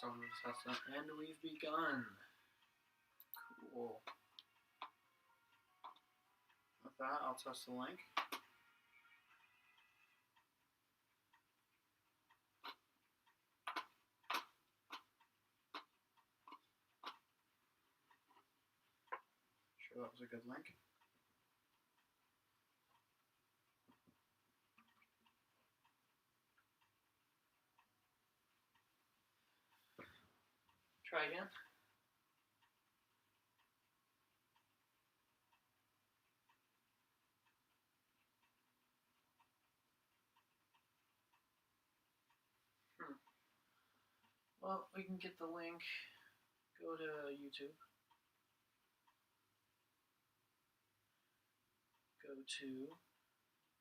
So I'm going to test that. And we've begun. Cool. With that, I'll test the link. Sure that was a good link. Try again. Well, we can get the link. Go to YouTube. Go to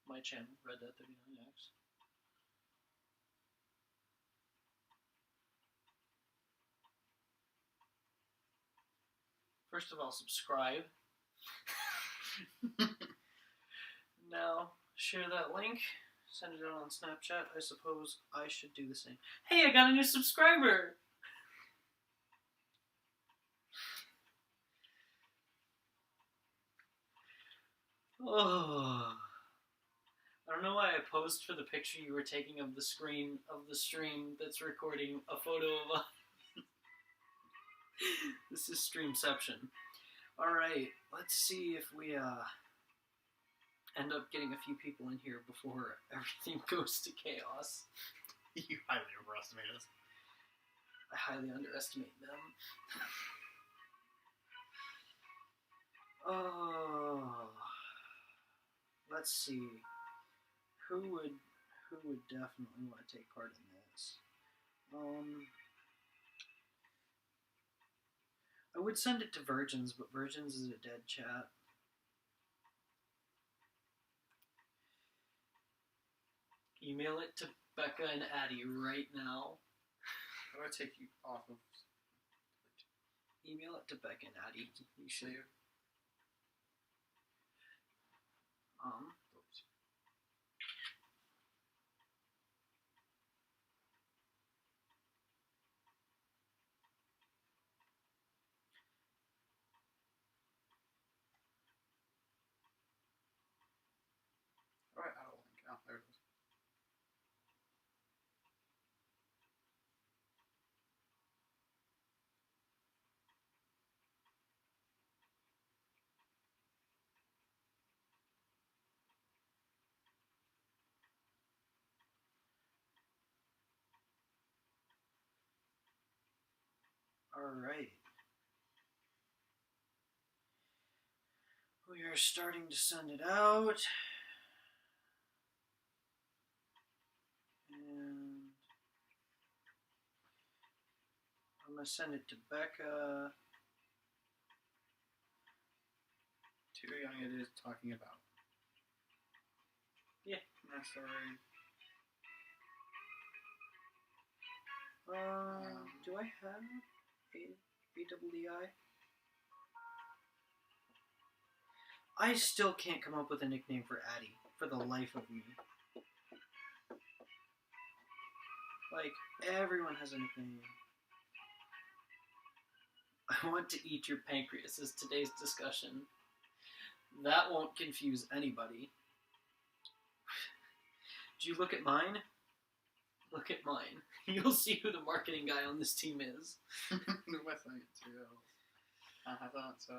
my channel, Red Dead 39X. First of all, subscribe. Now, share that link. Send it out on Snapchat. I suppose I should do the same. Hey, I got a new subscriber! Oh. I don't know why I posed for the picture you were taking of the screen of the stream that's recording a photo of us. This is Streamception. Alright, let's see if we end up getting a few people in here before everything goes to chaos. You highly overestimate us. I highly underestimate them. Oh, let's see. Who would definitely want to take part in this? I would send it to Virgins, but Virgins is a dead chat. Email it to Becca and Addie right now. How do I take you off of? Email it to Becca and Addie. You should. Oops. Alright, I don't link. Oh, there it is. Alright. We are starting to send it out. And I'm going to send it to Becca. Too young it is talking about. Yeah. I'm sorry. Do I have AWDI? I still can't come up with a nickname for Addie, for the life of me. Like, everyone has a nickname. I want to eat your pancreas is today's discussion. That won't confuse anybody. Do you look at mine? Look at mine. You'll see who the marketing guy on this team is. Who am I saying it to? I thought so.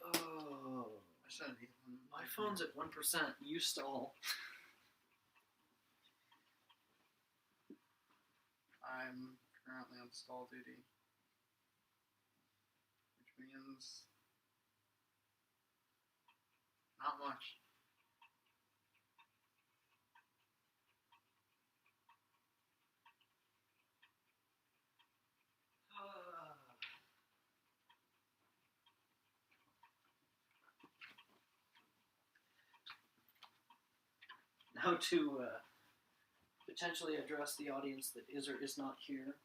Oh. I shouldn't eat them. My phone's at 1%. You stall. I'm currently on stall duty. Which means not much. Now to potentially address the audience that is or is not here,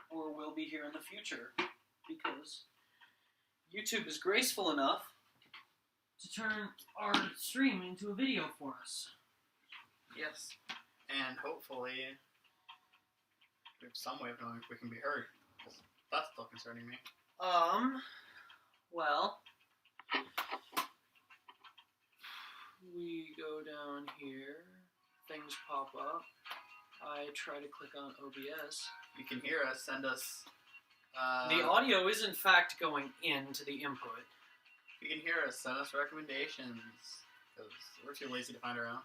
or will be here in the future, because YouTube is graceful enough to turn our stream into a video for us. Yes. And hopefully We have some way of knowing if we can be heard. 'Cause that's still concerning me. Well, we go down here, things pop up, I try to click on OBS. You can hear us, send us... the audio is in fact going into the input. If you can hear us, send us recommendations, because we're too lazy to find our own.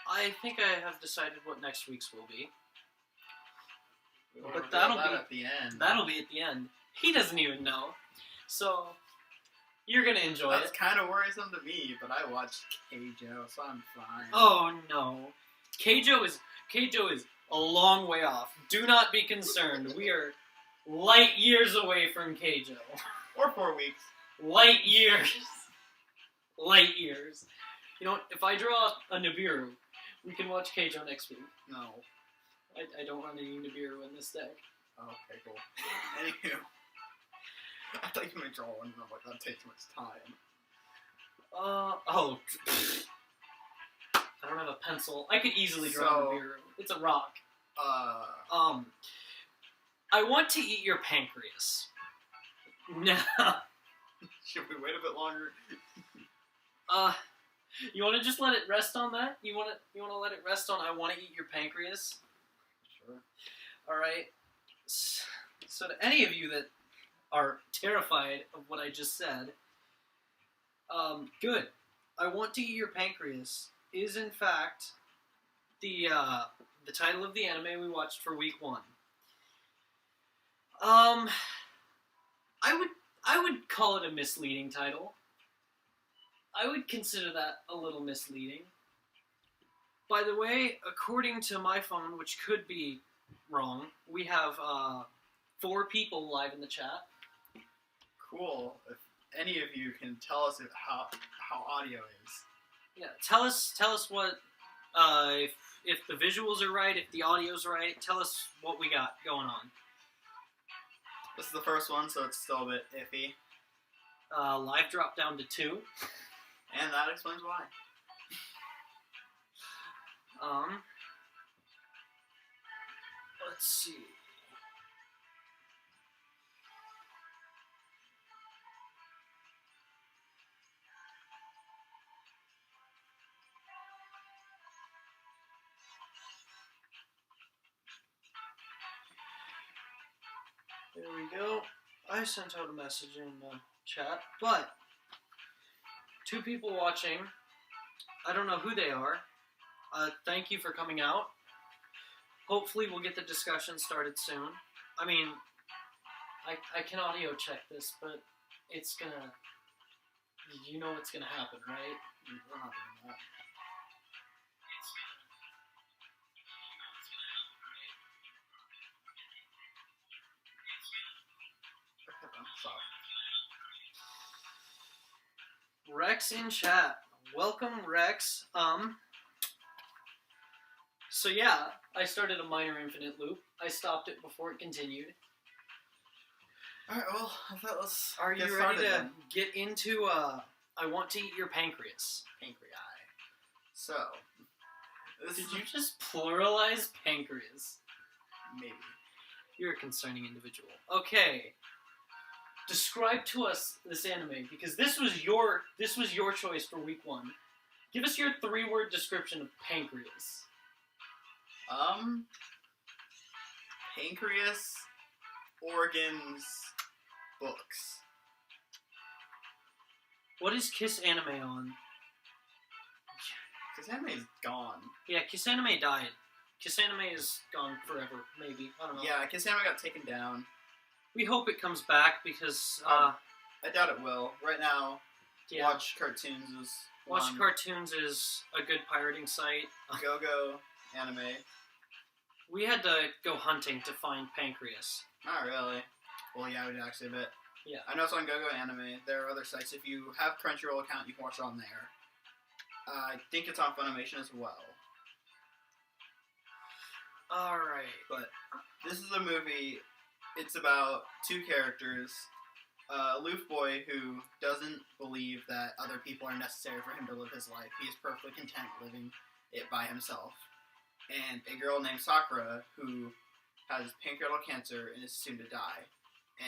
I think I have decided what next week's will be. We'll But reveal that'll that be at the end. That'll be at the end. He doesn't even know. So, you're gonna enjoy That's it. kind of worrisome to me, but I watched Keijo, so I'm fine. Oh no. Keijo is a long way off. Do not be concerned. We are light years away from Keijo. Or 4 weeks. Light years. Light years. You know what? If I draw a Nibiru, we can watch Keijo next week. No. I don't run any Nibiru in this deck. Oh, okay, cool. Anywho. I thought you might draw one, and I'm like, that'd take too much time. Oh. I don't have a pencil. I could easily draw a Nibiru. It's a rock. I want to eat your pancreas. Now. Should we wait a bit longer? You want to just let it rest on that? You want to let it rest on I want to eat your pancreas? Sure. Alright. So to any of you that are terrified of what I just said, good. I want to eat your pancreas is in fact the title of the anime we watched for week 1. I would call it a misleading title. I would consider that a little misleading. By the way, according to my phone, which could be wrong, we have 4 people live in the chat. Cool. If any of you can tell us how audio is. Yeah, tell us what if the visuals are right, if the audio's right. Tell us what we got going on. This is the first one, so it's still a bit iffy. Live dropped down to 2. And that explains why. Let's see. There we go. I sent out a message in the chat, but 2 people watching. I don't know who they are. Thank you for coming out. Hopefully we'll get the discussion started soon. I mean, I can audio check this, but it's gonna... You know what's gonna happen, right? We're not doing that. Rex in chat. Welcome, Rex. So yeah, I started a minor infinite loop. I stopped it before it continued. Alright, well, let's Are get you started ready to then. get into, I want to eat your pancreas? Pancreas. So, this Did is you just pluralize pancreas? maybe. You're a concerning individual. Okay. Describe to us this anime, because this was your choice for week 1. Give us your 3-word description of Pancreas. Pancreas, organs, books. What is Kiss Anime on? Because anime's gone. Yeah, Kiss Anime died. Kiss Anime is gone forever, maybe. I don't know. Yeah, Kiss Anime got taken down. We hope it comes back because, I doubt it will. Right now, yeah. Watch Cartoons is Watch one. Cartoons is a good pirating site. Go-Go Anime. We had to go hunting to find Pancreas. Not really. Well, yeah, we did actually a bit. Yeah. I know it's on Go-Go Anime. There are other sites. If you have Crunchyroll account, you can watch it on there. I think it's on Funimation as well. Alright. But this is a movie. It's about 2 characters. Aloof boy who doesn't believe that other people are necessary for him to live his life. He is perfectly content living it by himself. and a girl named Sakura who has pancreatic cancer and is soon to die,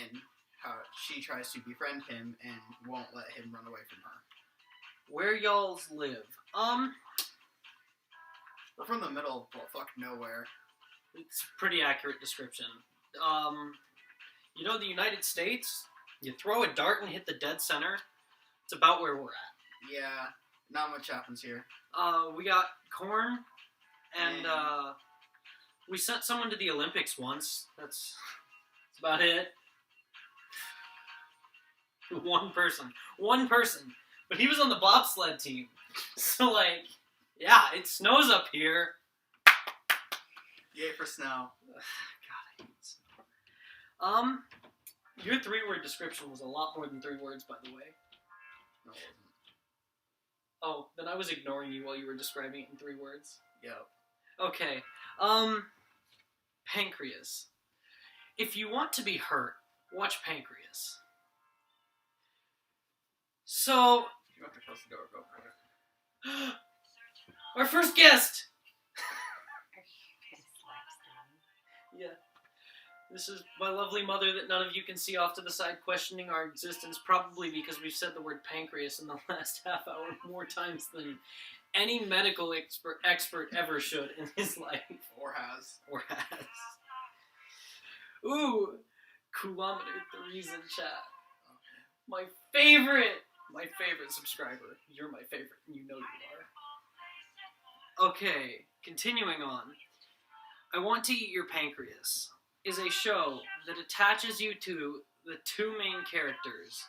and how she tries to befriend him and won't let him run away from her. Where y'all's live? We're from the middle of nowhere. It's a pretty accurate description. You know the United States? You throw a dart and hit the dead center. It's about where we're at. Yeah, not much happens here. We got corn, and we sent someone to the Olympics once. That's about it. One person. But he was on the bobsled team. So, yeah, it snows up here. Yay for snow. God, I hate snow. Your 3-word description was a lot more than 3 words, by the way. No, it wasn't. Oh, then I was ignoring you while you were describing it in 3 words. Yep. Okay. Pancreas. If you want to be hurt, watch Pancreas. So... You have to close the door, go for it. Our first guest! Yeah. This is my lovely mother that none of you can see off to the side questioning our existence, probably because we've said the word pancreas in the last half hour more times than any medical expert ever should in his life. Or has. Ooh, Kilometer 3's in chat. Okay. My favorite subscriber. You're my favorite, and you know you are. Okay, continuing on. I Want to Eat Your Pancreas is a show that attaches you to the 2 main characters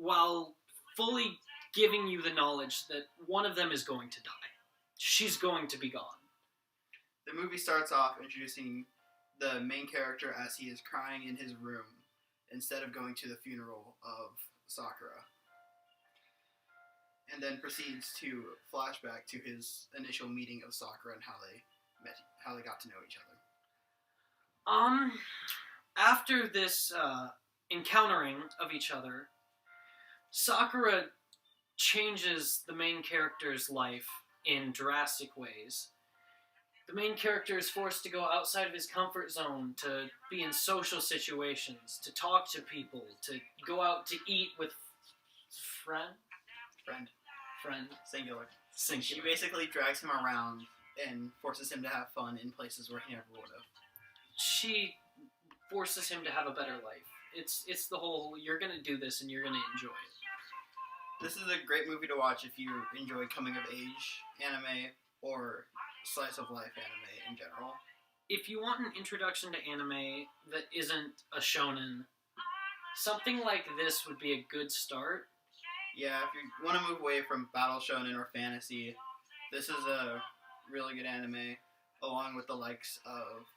while fully giving you the knowledge that one of them is going to die. She's going to be gone. The movie starts off introducing the main character as he is crying in his room instead of going to the funeral of Sakura. And then proceeds to flashback to his initial meeting of Sakura and how they got to know each other. After this encountering of each other, Sakura changes the main character's life in drastic ways. The main character is forced to go outside of his comfort zone, to be in social situations, to talk to people, to go out to eat with friend. Singular. She basically drags him around and forces him to have fun in places where he never would have. She forces him to have a better life. It's the whole, you're going to do this and you're going to enjoy it. This is a great movie to watch if you enjoy coming-of-age anime or slice-of-life anime in general. If you want an introduction to anime that isn't a shonen, something like this would be a good start. Yeah, if you want to move away from battle shonen or fantasy, this is a really good anime, along with the likes of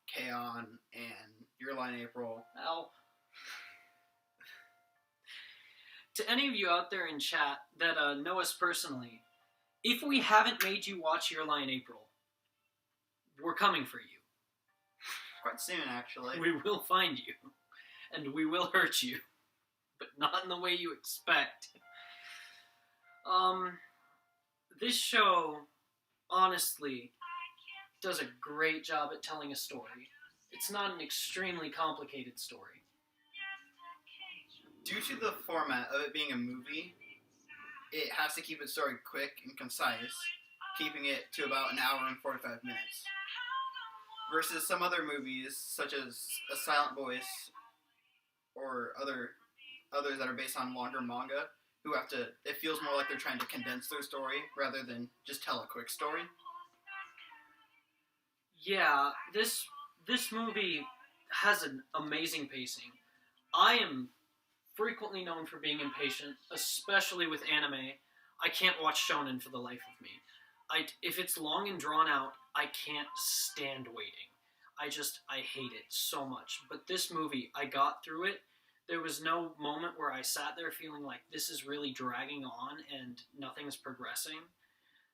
K-On! And Your Line April. Ow. To any of you out there in chat that know us personally, if we haven't made you watch Your Line April, we're coming for you. Quite soon, actually. We will find you, and we will hurt you, but not in the way you expect. This show, honestly, does a great job at telling a story. It's not an extremely complicated story. Due to the format of it being a movie, it has to keep its story quick and concise, keeping it to about an hour and 45 minutes. Versus some other movies, such as A Silent Voice, or others that are based on longer manga, who have to, it feels more like they're trying to condense their story rather than just tell a quick story. Yeah, this movie has an amazing pacing. I am frequently known for being impatient, especially with anime. I can't watch shonen for the life of me. If it's long and drawn out, I can't stand waiting. I hate it so much. But this movie, I got through it. There was no moment where I sat there feeling like this is really dragging on and nothing's progressing.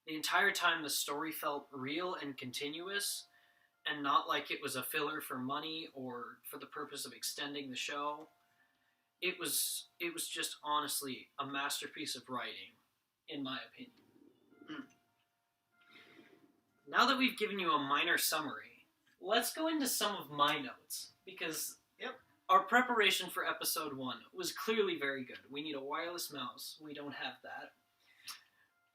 The entire time the story felt real and continuous, and not like it was a filler for money or for the purpose of extending the show. It was just honestly a masterpiece of writing, in my opinion. Now that we've given you a minor summary, let's go into some of my notes, because our preparation for episode 1 was clearly very good. We need a wireless mouse. We don't have that.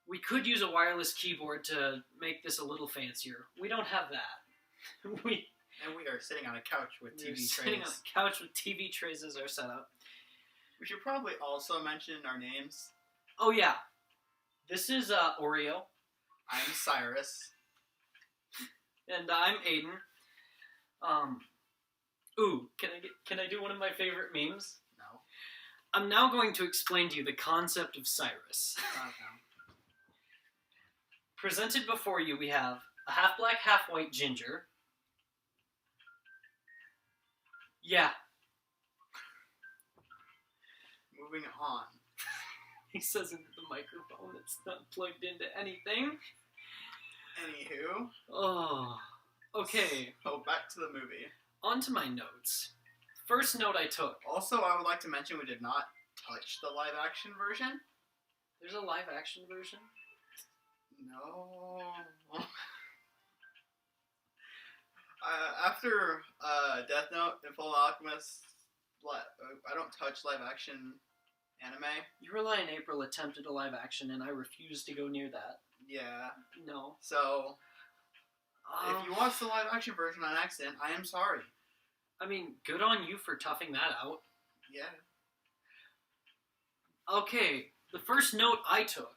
We could use a wireless keyboard to make this a little fancier. We don't have that. And we are sitting on a couch with TV trays. Sitting on a couch with TV trays as our setup. We should probably also mention our names. Oh yeah. This is Oreo. I'm Cyrus. And I'm Aiden. Can I do one of my favorite memes? No. I'm now going to explain to you the concept of Cyrus. Presented before you, we have a half-black, half-white ginger. Yeah. Moving on. He says into the microphone that's not plugged into anything. Anywho. Oh. Okay. So back to the movie. On to my notes. First note I took. Also, I would like to mention we did not touch the live-action version. There's a live-action version? No. After Death Note and Full Alchemist, I don't touch live-action anime. Your Lie in April attempted a live-action, and I refused to go near that. Yeah. No. So, if you watched the live-action version on accident, I am sorry. I mean, good on you for toughing that out. Yeah. Okay, the first note I took,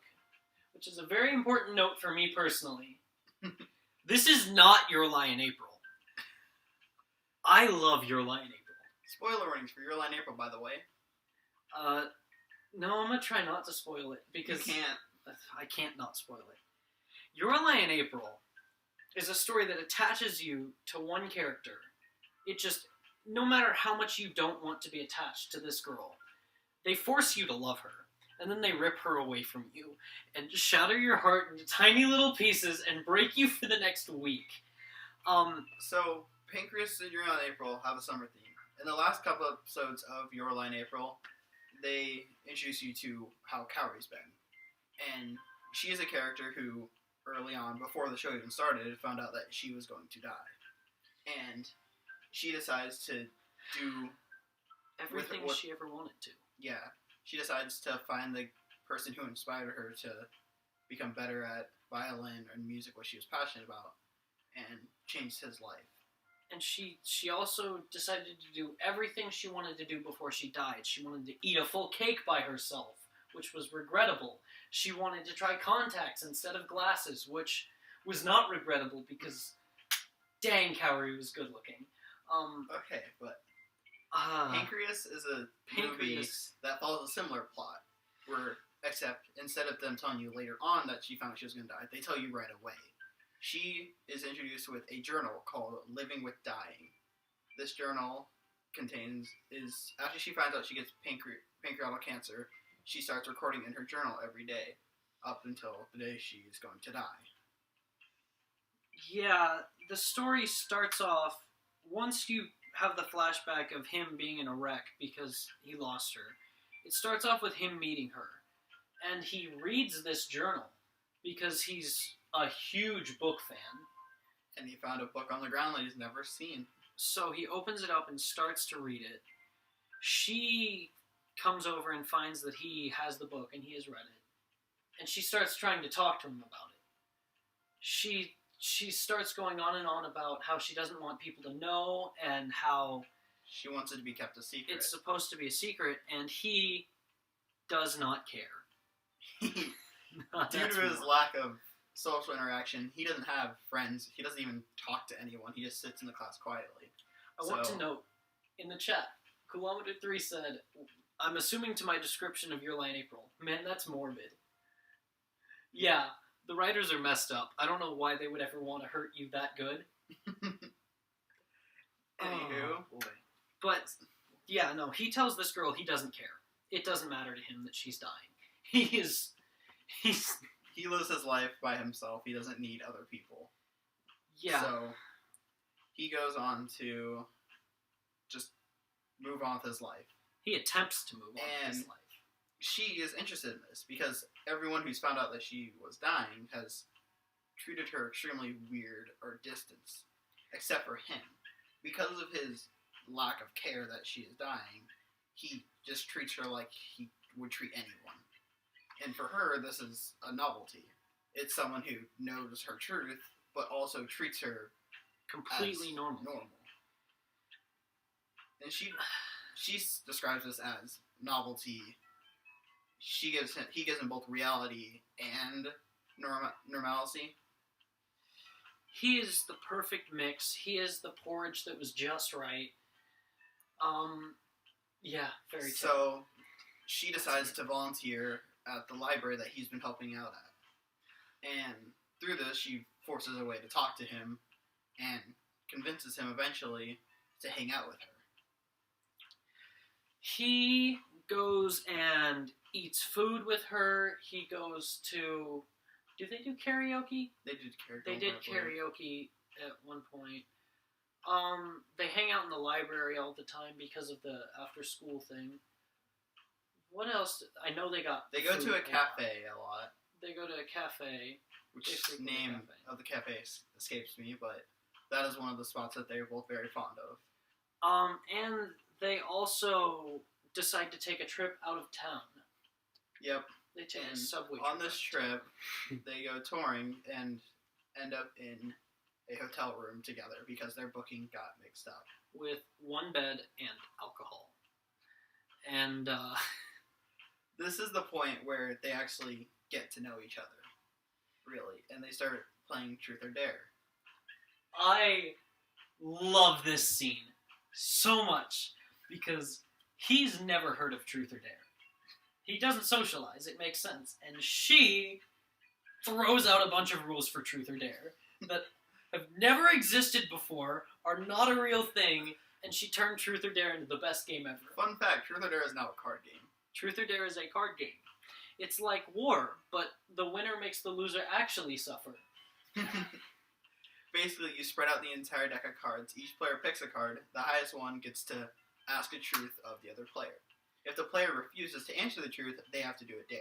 which is a very important note for me personally. This is not Your Lie in April. I love Your Lie in April. Spoiler warnings for Your Lie in April, by the way. No, I'm gonna try not to spoil it, because... You can't. I can't not spoil it. Your Lie in April is a story that attaches you to one character. It just, no matter how much you don't want to be attached to this girl, they force you to love her, and then they rip her away from you, and shatter your heart into tiny little pieces and break you for the next week. So, Pancreas and Your Lie in April have a summer theme. In the last couple episodes of Your Lie in April, they introduce you to how Kaori's been. And she is a character who, early on, before the show even started, found out that she was going to die. And she decides to do... Everything she ever wanted to. Yeah. She decides to find the person who inspired her to become better at violin and music, what she was passionate about, and changed his life. And she also decided to do everything she wanted to do before she died. She wanted to eat a full cake by herself, which was regrettable. She wanted to try contacts instead of glasses, which was not regrettable because, dang, Kaori was good looking. Okay, but Pancreas is a movie that follows a similar plot, where, except instead of them telling you later on that she found out she was going to die, they tell you right away. She is introduced with a journal called Living with Dying. This journal after she finds out she gets pancreatic cancer, she starts recording in her journal every day, up until the day she's going to die. Yeah, the story starts off, once you have the flashback of him being in a wreck because he lost her, it starts off with him meeting her. And he reads this journal because he's a huge book fan. And he found a book on the ground that he's never seen. So he opens it up and starts to read it. She comes over and finds that he has the book and he has read it. And she starts trying to talk to him about it. She starts going on and on about how she doesn't want people to know and how... She wants it to be kept a secret. It's supposed to be a secret, and he does not care. Due to his lack of social interaction, he doesn't have friends. He doesn't even talk to anyone. He just sits in the class quietly. I want to note, in the chat, Kilometer 3 said, I'm assuming to my description of Your Lie in April, man, that's morbid. Yeah, the writers are messed up. I don't know why they would ever want to hurt you that good. Anywho. Oh, boy. But, yeah, no, he tells this girl he doesn't care. It doesn't matter to him that she's dying. He lives his life by himself. He doesn't need other people. Yeah. So, he goes on to just move on with his life. He attempts to move on with his life. She is interested in this because everyone who's found out that she was dying has treated her extremely weird or distant, except for him. Because of his lack of care that she is dying, he just treats her like he would treat anyone. And for her, this is a novelty. It's someone who knows her truth, but also treats her completely normal. And she describes this as novelty. He gives him both reality and normalcy. He is the perfect mix. He is the porridge that was just right. Yeah, very So, terrible. she decides to volunteer at the library that he's been helping out at. And through this, she forces a way to talk to him and convinces him eventually to hang out with her. He goes and eats food with her. He goes to... Do they do karaoke? They did karaoke. They did karaoke at one point. They hang out in the library all the time because of the after-school thing. What else? I know they go to a cafe a lot. They go to a cafe. Which the name of the cafe escapes me, but that is one of the spots that they're both very fond of. And they also decide to take a trip out of town. Yep. They take a subway trip. On this trip, they go touring and end up in a hotel room together because their booking got mixed up. With one bed and alcohol. And, this is the point where they actually get to know each other. Really. And they start playing Truth or Dare. I love this scene so much because he's never heard of Truth or Dare. He doesn't socialize, it makes sense. And she throws out a bunch of rules for Truth or Dare that have never existed before, are not a real thing, and she turned Truth or Dare into the best game ever. Fun fact, Truth or Dare is now a card game. Truth or Dare is a card game. It's like war, but the winner makes the loser actually suffer. Basically, you spread out the entire deck of cards. Each player picks a card. The highest one gets to ask a truth of the other player. If the player refuses to answer the truth, they have to do a dare.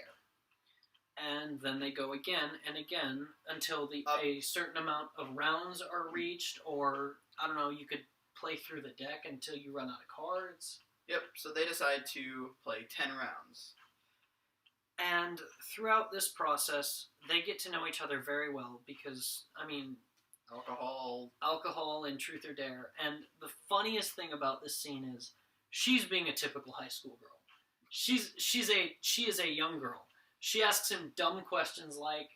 And then they go again and again until a certain amount of rounds are reached, or, I don't know, you could play through the deck until you run out of cards. Yep, so they decide to play 10 rounds. And throughout this process, they get to know each other very well because, I mean... Alcohol and Truth or Dare. And the funniest thing about this scene is she's being a typical high school girl. She is a young girl. She asks him dumb questions like,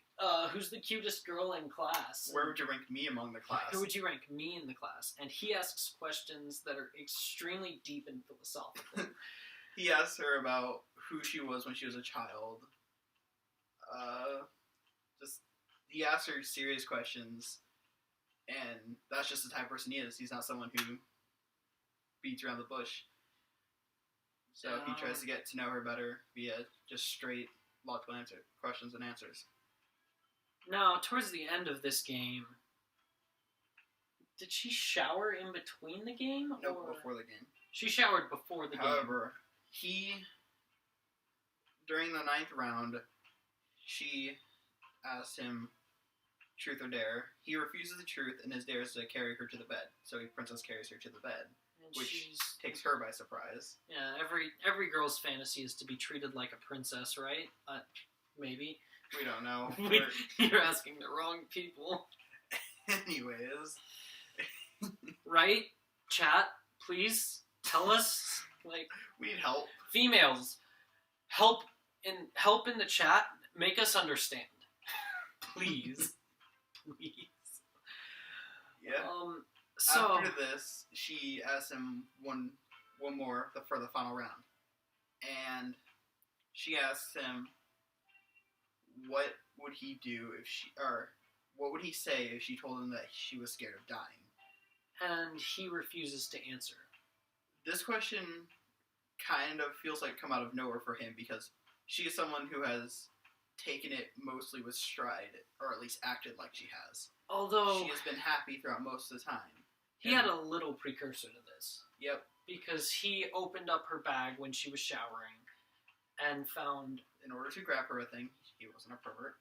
who's the cutest girl in class? Where would you rank me among the class? Who would you rank me in the class? And he asks questions that are extremely deep and philosophical. He asks her about who she was when she was a child. He asks her serious questions, and that's just the type of person he is. He's not someone who beats around the bush. So he tries to get to know her better via just straight logical questions and answers. Now, towards the end of this game, did she shower in between the game? No, before the game. She showered before the game. However, during the 9th round, she asked him Truth or Dare. He refuses the truth and his dare is to carry her to the bed. So Princess carries her to the bed, which takes her by surprise. Yeah, every girl's fantasy is to be treated like a princess, right? Maybe. We don't know. You're asking the wrong people. Anyways. Right? Chat, please tell us. Like, we need help. Females, help in the chat. Make us understand. Please. Please. Yeah. So after this, she asks him one more for the final round, and she asks him, what would he do what would he say if she told him that she was scared of dying? And he refuses to answer. This question kind of feels like come out of nowhere for him because she is someone who has taken it mostly with stride, or at least acted like she has. Although she has been happy throughout most of the time. He had a little precursor to this. Yep. Because he opened up her bag when she was showering and found... In order to grab her a thing, he wasn't a pervert.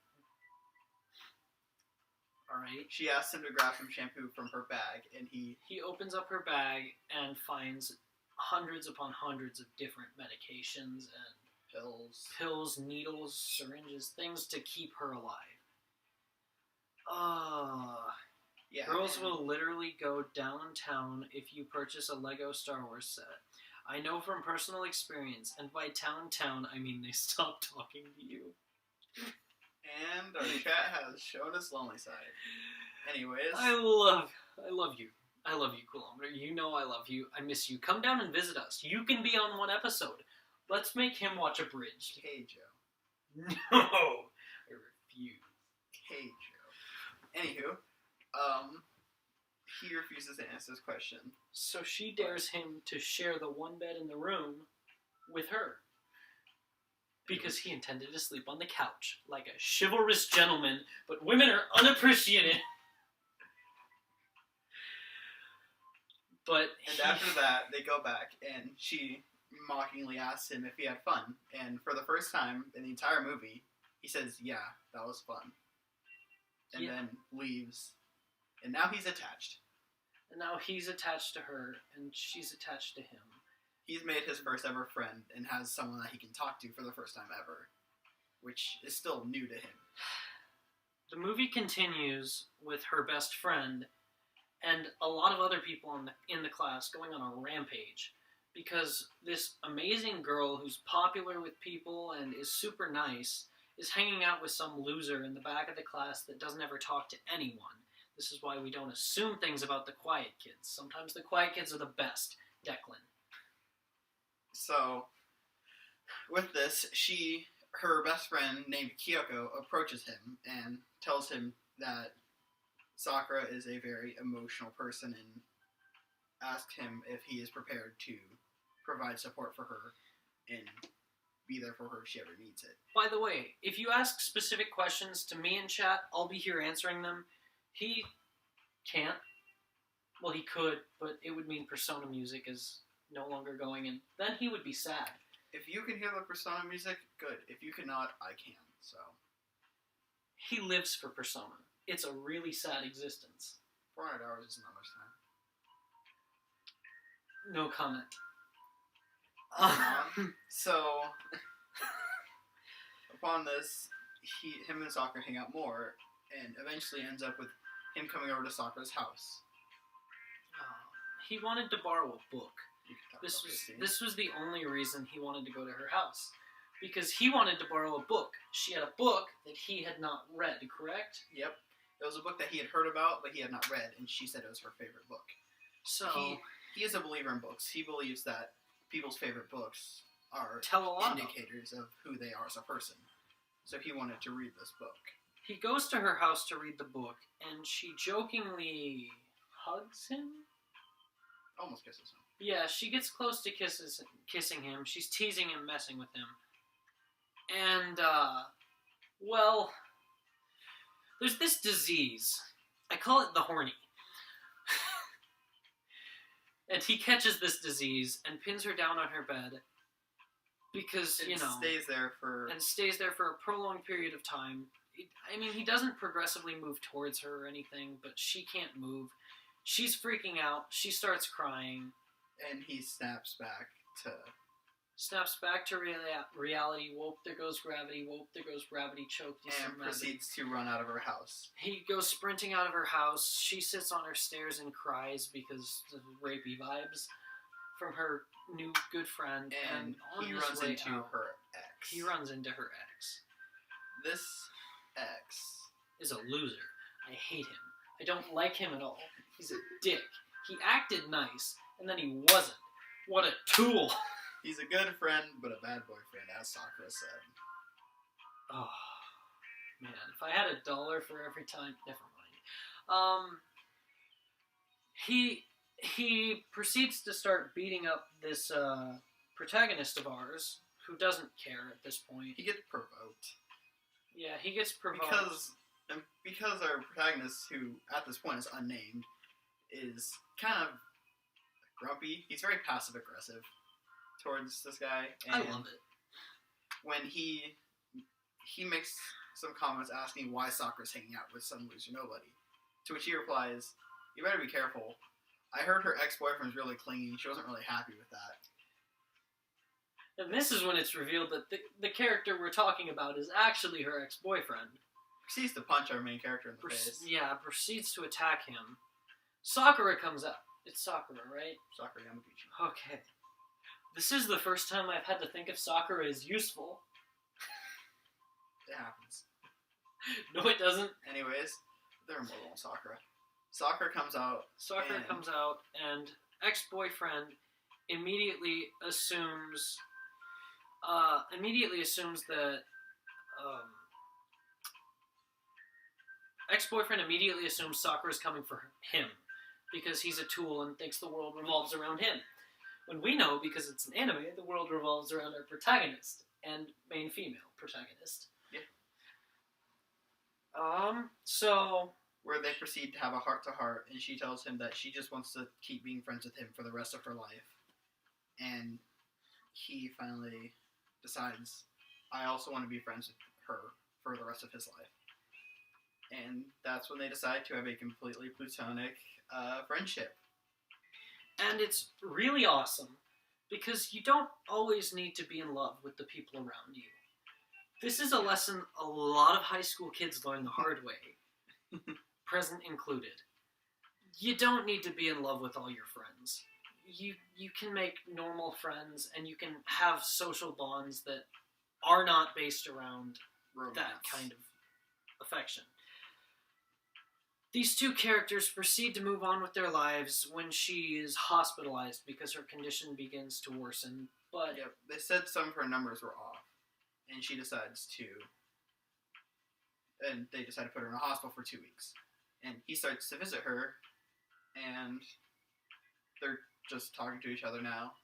Alright? She asks him to grab some shampoo from her bag, and he opens up her bag and finds hundreds upon hundreds of different medications and pills, needles, syringes, things to keep her alive. Yeah, girls will literally go downtown if you purchase a Lego Star Wars set. I know from personal experience, and by town, I mean they stop talking to you. And our chat has shown its lonely side. Anyways. I love you. I love you, Coulometer. You know I love you. I miss you. Come down and visit us. You can be on one episode. Let's make him watch Abridged. Hey, Joe. No! I refuse. Hey, Joe. Anywho, he refuses to answer this question. So she dares him to share the one bed in the room with her. Because he intended to sleep on the couch, like a chivalrous gentleman, but women are unappreciated. And after that, they go back, and she mockingly asks him if he had fun. And for the first time in the entire movie, he says, yeah, that was fun. And then leaves. And now he's attached. And now he's attached to her, and she's attached to him. He's made his first ever friend and has someone that he can talk to for the first time ever, which is still new to him. The movie continues with her best friend and a lot of other people in the class going on a rampage because this amazing girl who's popular with people and is super nice is hanging out with some loser in the back of the class that doesn't ever talk to anyone. This is why we don't assume things about the quiet kids. Sometimes the quiet kids are the best. Declan. So, with this, her best friend named Kyoko approaches him and tells him that Sakura is a very emotional person and asks him if he is prepared to provide support for her and be there for her if she ever needs it. By the way, if you ask specific questions to me in chat, I'll be here answering them. He can't. Well, he could, but it would mean Persona music is no longer going, and then he would be sad. If you can hear the Persona music, good. If you cannot, I can, so. He lives for Persona. It's a really sad existence. 400 hours isn't that much time. No comment. So, upon this, him and Sakura hang out more, and eventually ends up with him coming over to Sakura's house. He wanted to borrow a book. This was the only reason he wanted to go to her house. Because he wanted to borrow a book. She had a book that he had not read, correct? Yep. It was a book that he had heard about, but he had not read, and she said it was her favorite book. So he is a believer in books. He believes that people's favorite books are indicators of who they are as a person. So he wanted to read this book. He goes to her house to read the book, and she jokingly hugs him? Almost kisses him. Yeah, she gets close to kissing him. She's teasing him, messing with him. And, well, there's this disease. I call it the horny. And he catches this disease and pins her down on her bed because, stays there for a prolonged period of time. He doesn't progressively move towards her or anything, but she can't move. She's freaking out. She starts crying. And he snaps back to reality. Whoop, there goes gravity. Whoop, there goes gravity. Choked. And proceeds to run out of her house. He goes sprinting out of her house. She sits on her stairs and cries because of rapey vibes from her new good friend. And he runs into her ex. He runs into her ex. This ex is a loser. I hate him. I don't like him at all. He's a dick. He acted nice, and then he wasn't. What a tool! He's a good friend, but a bad boyfriend, as Sakura said. Oh, man. If I had $1 for every time... Never mind. He proceeds to start beating up this protagonist of ours, who doesn't care at this point. He gets provoked. Yeah, he gets provoked. Because our protagonist, who at this point is unnamed, is kind of grumpy. He's very passive-aggressive towards this guy. And I love it. When he makes some comments asking why Sakura's hanging out with some loser nobody. To which he replies, "You better be careful. I heard her ex-boyfriend's really clingy. She wasn't really happy with that." And this is when it's revealed that the character we're talking about is actually her ex-boyfriend. Proceeds to punch our main character in the face. Yeah, proceeds to attack him. Sakura comes up. It's Sakura, right? Sakura Yamaguchi. Okay. This is the first time I've had to think of Sakura as useful. It happens. No, it doesn't. Anyways, they're immortal in Sakura. Sakura comes out. Sakura comes out, and ex-boyfriend immediately assumes that ex-boyfriend immediately assumes Sakura's coming for him because he's a tool and thinks the world revolves around him. When we know, because it's an anime, the world revolves around our protagonist and main female protagonist. Yeah. So where they proceed to have a heart-to-heart, and she tells him that she just wants to keep being friends with him for the rest of her life. And he finally decides, I also want to be friends with her for the rest of his life. And that's when they decide to have a completely platonic friendship. And it's really awesome, because you don't always need to be in love with the people around you. This is a lesson a lot of high school kids learn the hard way, present included. You don't need to be in love with all your friends. You can make normal friends, and you can have social bonds that are not based around Romance. That kind of affection. These two characters proceed to move on with their lives when she is hospitalized because her condition begins to worsen. But yep, they said some of her numbers were off, and she decides to, and they decide to put her in a hospital for 2 weeks. And he starts to visit her, and they're just talking to each other now.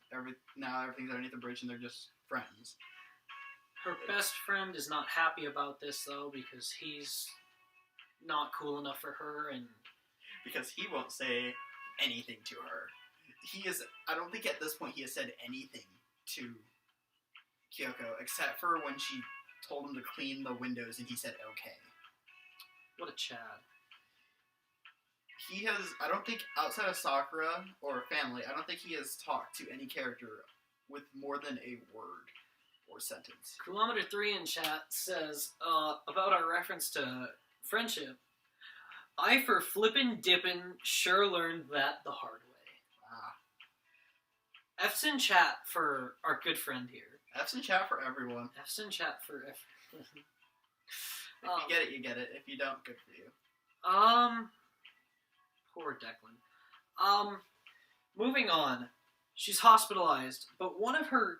Now everything's underneath the bridge, and they're just friends. Her best friend is not happy about this, though, because he's not cool enough for her, and because he won't say anything to her. I don't think at this point he has said anything to Kyoko, except for when she told him to clean the windows, and he said okay. What a Chad. I don't think, outside of Sakura or family, I don't think he has talked to any character with more than a word or sentence. Kilometer 3 in chat says, about our reference to friendship, I for flippin' dippin' sure learned that the hard way. F's in chat for our good friend here. F's in chat for everyone. F's in chat for everyone. If you get it, you get it. If you don't, good for you. Poor Declan. Moving on. She's hospitalized, but one of her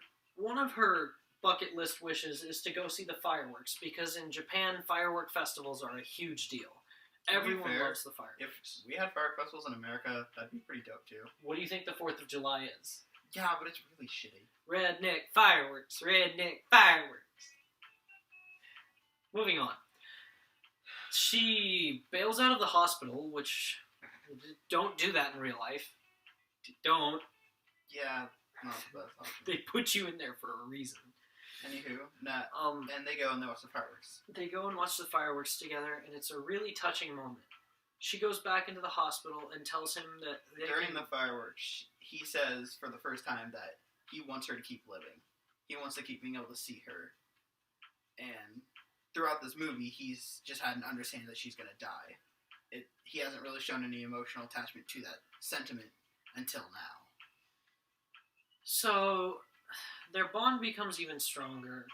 bucket list wishes is to go see the fireworks, because in Japan, firework festivals are a huge deal. Everyone loves the fireworks. If we had firework festivals in America, that'd be pretty dope too. What do you think the 4th of July is? Yeah, but it's really shitty. Redneck fireworks. Redneck fireworks. Moving on. She bails out of the hospital, which don't do that in real life. Don't. Yeah, not the best option. They put you in there for a reason. Anywho, and they go and they watch the fireworks. They go and watch the fireworks together, and it's a really touching moment. She goes back into the hospital and tells him that during the fireworks, he says for the first time that he wants her to keep living. He wants to keep being able to see her. And throughout this movie, he's just had an understanding that she's going to die. He hasn't really shown any emotional attachment to that sentiment until now. So their bond becomes even stronger.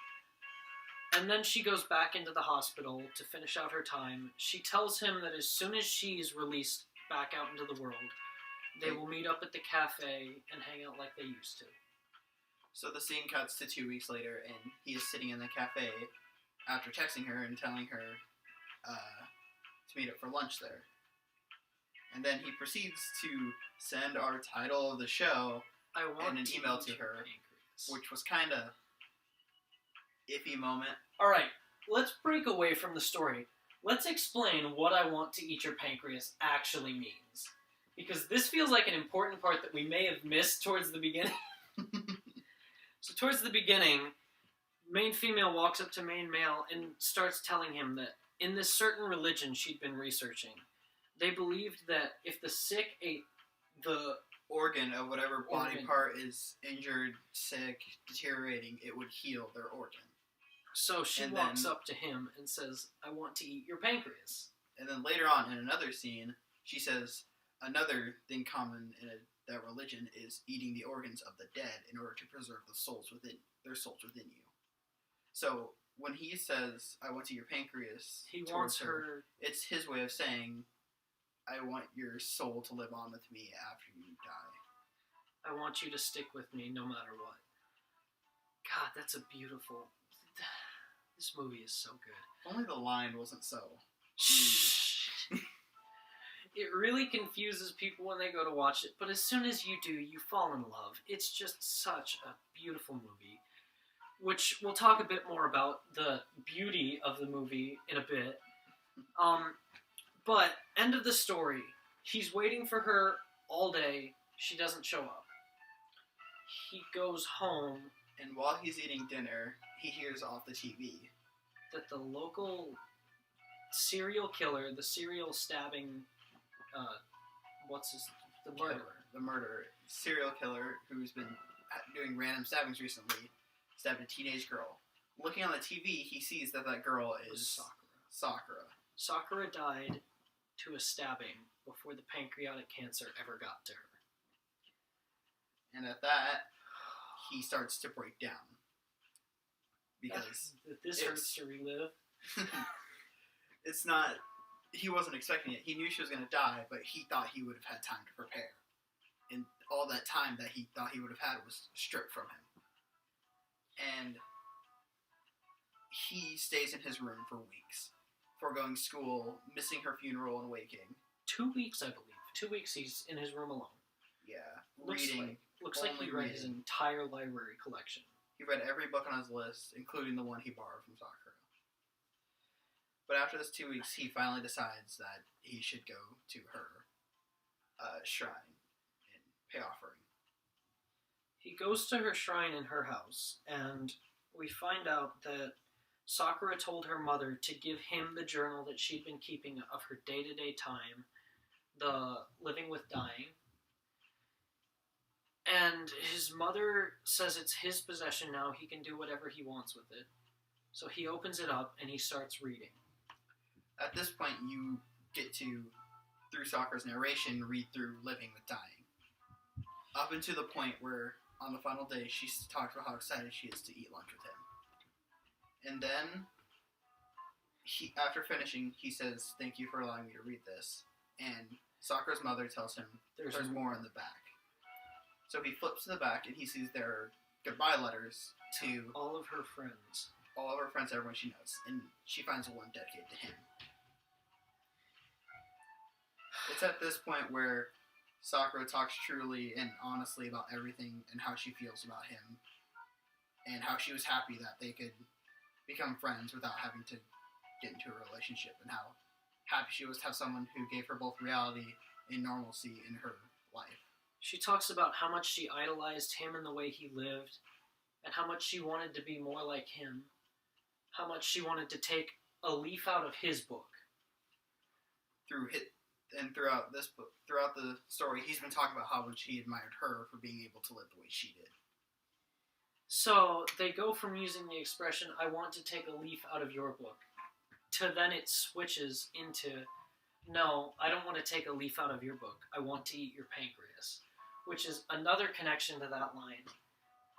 And then she goes back into the hospital to finish out her time. She tells him that as soon as she's released back out into the world, they will meet up at the cafe and hang out like they used to. So the scene cuts to 2 weeks later, and he is sitting in the cafe after texting her and telling her to meet up for lunch there. And then he proceeds to send our title of the show and an email to her, which was kind of iffy moment. Alright, let's break away from the story. Let's explain what I want to eat your pancreas actually means. Because this feels like an important part that we may have missed towards the beginning. So towards the beginning, main female walks up to main male and starts telling him that in this certain religion she'd been researching, They believed that if the sick ate the organ of whatever body Organ. part is injured, sick, deteriorating, it would heal their organ. So she And walks then- up to him and says, I want to eat your pancreas. And then later on in another scene, she says another thing common in that religion is eating the organs of the dead in order to preserve their souls within you. So when he says, I want to eat your pancreas, He towards wants her... it's his way of saying, I want your soul to live on with me after you die. I want you to stick with me no matter what. God, that's a beautiful... This movie is so good. Only the line wasn't so. It really confuses people when they go to watch it, but as soon as you do, you fall in love. It's just such a beautiful movie, which we'll talk a bit more about the beauty of the movie in a bit. But end of the story. He's waiting for her all day. She doesn't show up. He goes home. And while he's eating dinner, he hears off the TV That the local serial killer, the serial stabbing, the murderer, serial killer who's been doing random stabbings recently, stabbed a teenage girl. Looking on the TV, he sees that girl is Sakura. Sakura died to a stabbing before the pancreatic cancer ever got to her. And at that, he starts to break down. Because This hurts to relive. it's not... He wasn't expecting it. He knew she was going to die, but he thought he would have had time to prepare. And all that time that he thought he would have had was stripped from him. And he stays in his room for weeks, foregoing school, missing her funeral and waking. 2 weeks, I believe. 2 weeks he's in his room alone. Yeah, Looks like he read his entire library collection. He read every book on his list, including the one he borrowed from Sakura. But after this 2 weeks, he finally decides that he should go to her shrine and pay offering. He goes to her shrine in her house, and we find out that Sakura told her mother to give him the journal that she'd been keeping of her day-to-day time, the living with dying. And his mother says it's his possession now, he can do whatever he wants with it. So he opens it up and he starts reading. At this point, you get to, through Sakura's narration, read through Living with Dying. Up until the point where, on the final day, she talks about how excited she is to eat lunch with him. And then, after finishing, he says, thank you for allowing me to read this. And Sakura's mother tells him there's more in the back. So he flips to the back and he sees their goodbye letters to all of her friends. All of her friends, everyone she knows. And she finds one dedicated to him. It's at this point where Sakura talks truly and honestly about everything and how she feels about him. And how she was happy that they could become friends without having to get into a relationship. And how happy she was to have someone who gave her both reality and normalcy in her life. She talks about how much she idolized him and the way he lived, and how much she wanted to be more like him, how much she wanted to take a leaf out of his book. Throughout this book, throughout the story, he's been talking about how much he admired her for being able to live the way she did. So they go from using the expression, I want to take a leaf out of your book, to then it switches into, no, I don't want to take a leaf out of your book, I want to eat your pancreas. Which is another connection to that line.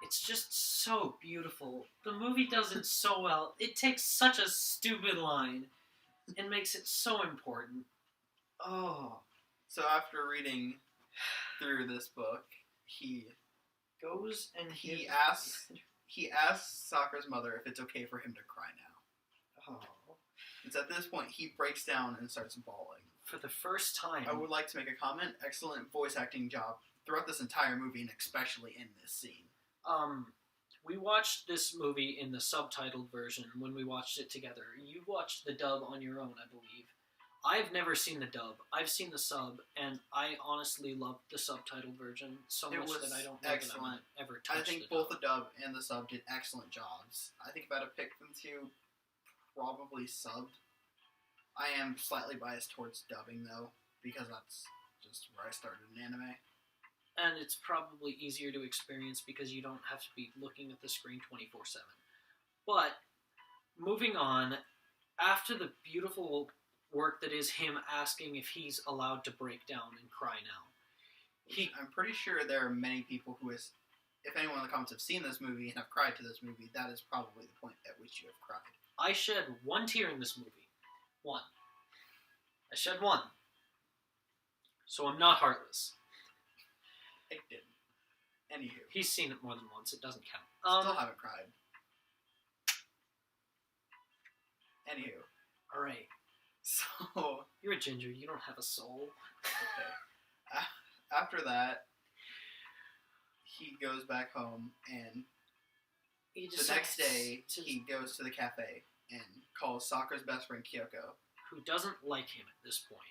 It's just so beautiful. The movie does it so well. It takes such a stupid line and makes it so important. Oh. So after reading through this book, he goes and he asks Sakura's mother if it's okay for him to cry now. Oh. It's at this point he breaks down and starts bawling. For the first time. I would like to make a comment. Excellent voice acting job throughout this entire movie, and especially in this scene. We watched this movie in the subtitled version when we watched it together. You watched the dub on your own, I believe. I've never seen the dub. I've seen the sub, and I honestly loved the subtitled version so much that I don't know that I might ever touch I think both the dub and the sub did excellent jobs. I think if I had to pick them two, probably subbed. I am slightly biased towards dubbing, though. because that's just where I started in anime. And it's probably easier to experience because you don't have to be looking at the screen 24/7. But, moving on, after the beautiful work that is him asking if he's allowed to break down and cry now. I'm pretty sure there are many people who if anyone in the comments have seen this movie and have cried to this movie, that is probably the point at which you have cried. I shed one tear in this movie. One. I shed one. So I'm not heartless. I didn't. Anywho. He's seen it more than once. It doesn't count. Still haven't cried. Anywho. Alright. So... You're a ginger. You don't have a soul. Okay. After that, he goes back home, and the next day, he goes to the cafe and calls Sakura's best friend, Kyoko. Who doesn't like him at this point.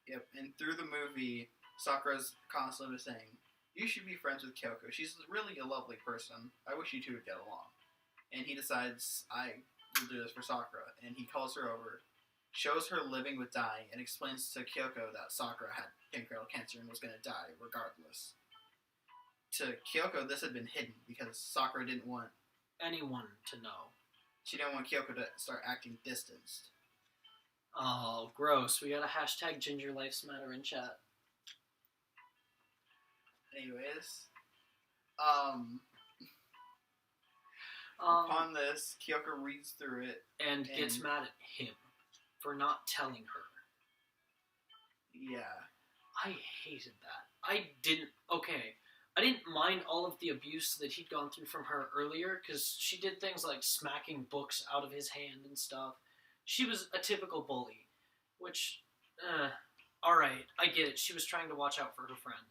Yep, and through the movie, Sakura's constantly saying, "You should be friends with Kyoko. She's really a lovely person. I wish you two would get along." And he decides, I will do this for Sakura. And he calls her over, shows her living with dying, and explains to Kyoko that Sakura had pancreatic cancer and was going to die regardless. To Kyoko, this had been hidden because Sakura didn't want anyone to know. She didn't want Kyoko to start acting distanced. Oh, gross. We got a hashtag Ginger Lives Matter in chat. Anyways, upon this, Kyoko reads through it and gets mad at him for not telling her. Yeah. I hated that. I didn't mind all of the abuse that he'd gone through from her earlier, because she did things like smacking books out of his hand and stuff. She was a typical bully, which, alright, I get it. She was trying to watch out for her friend.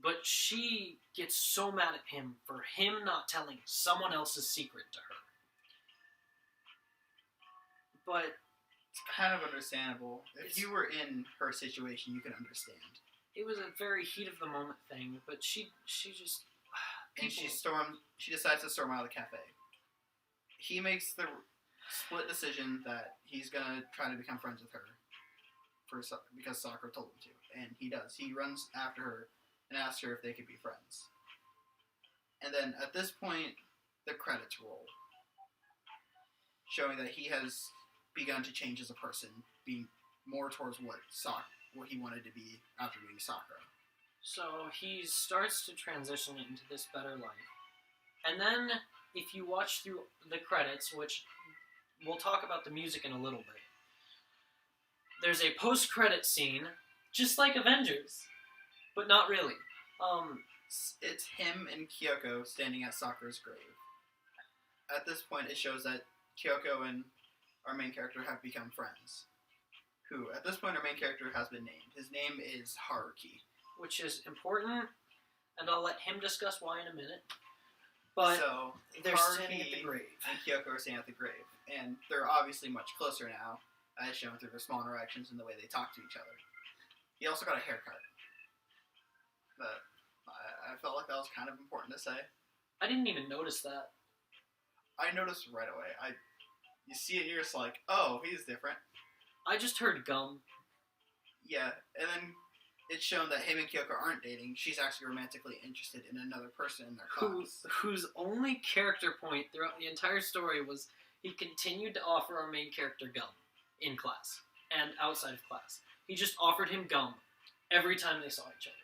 But she gets so mad at him for him not telling someone else's secret to her. But it's kind of understandable. If you were in her situation, you can understand. It was a very heat of the moment thing, but she just... And she decides to storm out of the cafe. He makes the split decision that he's gonna try to become friends with her because Sakura told him to. And he does. He runs after her and asks her if they could be friends. And then, at this point, the credits roll, showing that he has begun to change as a person, being more towards what he wanted to be after being Sakura. So he starts to transition into this better life. And then, if you watch through the credits, which we'll talk about the music in a little bit, there's a post-credit scene, just like Avengers, but not really. It's him and Kyoko standing at Sakura's grave. At this point, it shows that Kyoko and our main character have become friends. Who, at this point, our main character has been named. His name is Haruki. Which is important, and I'll let him discuss why in a minute. But so, they're Haruki standing at the grave. And Kyoko are standing at the grave. And they're obviously much closer now, as shown through their small interactions and the way they talk to each other. He also got a haircut. But I felt like that was kind of important to say. I didn't even notice that. I noticed right away. You see it, you're just like, oh, he's different. I just heard gum. Yeah, and then it's shown that him and Kyoko aren't dating. She's actually romantically interested in another person in their class. Whose only character point throughout the entire story was he continued to offer our main character gum in class and outside of class. He just offered him gum every time they saw each other.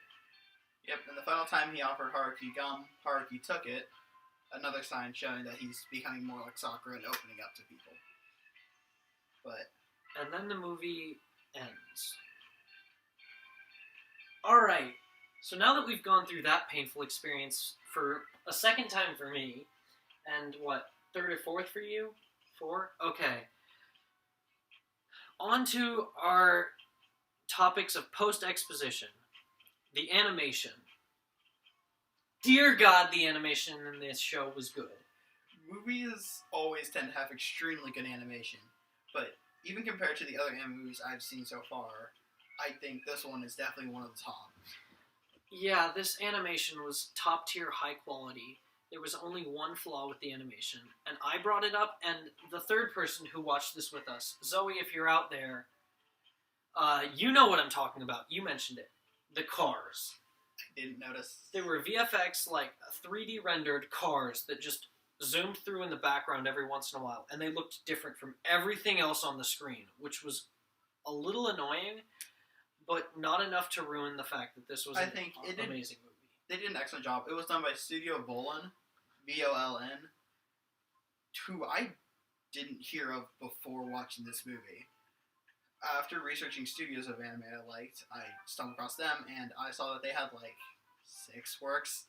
Yep, and the final time he offered Haruki gum, Haruki took it. Another sign showing that he's becoming more like Sakura and opening up to people. And then the movie ends. Alright, so now that we've gone through that painful experience for a second time for me, and what, third or fourth for you? 4? Okay. On to our topics of post-exposition. The animation. Dear God, the animation in this show was good. Movies always tend to have extremely good animation, but even compared to the other anime movies I've seen so far, I think this one is definitely one of the top. Yeah, this animation was top tier, high quality. There was only one flaw with the animation, and I brought it up, and the third person who watched this with us, Zoe, if you're out there, You know what I'm talking about. You mentioned it. The cars. I didn't notice. They were VFX, like 3D rendered cars that just zoomed through in the background every once in a while, and they looked different from everything else on the screen, which was a little annoying, but not enough to ruin the fact that this was an amazing movie. They did an excellent job. It was done by Studio Volon, VOLN, who I didn't hear of before watching this movie. After researching studios of anime I liked, I stumbled across them, and I saw that they had, like, 6 works.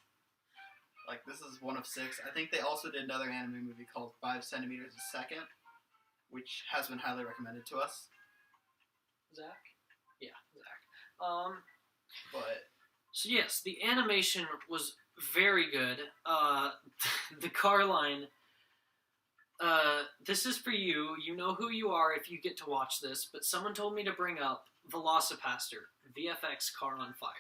Like, this is one of 6. I think they also did another anime movie called 5 Centimeters a Second, which has been highly recommended to us. Zach? Yeah, Zach. But... So yes, the animation was very good. The car line... this is for you. You know who you are if you get to watch this, but someone told me to bring up Velocipaster, VFX Car on Fire.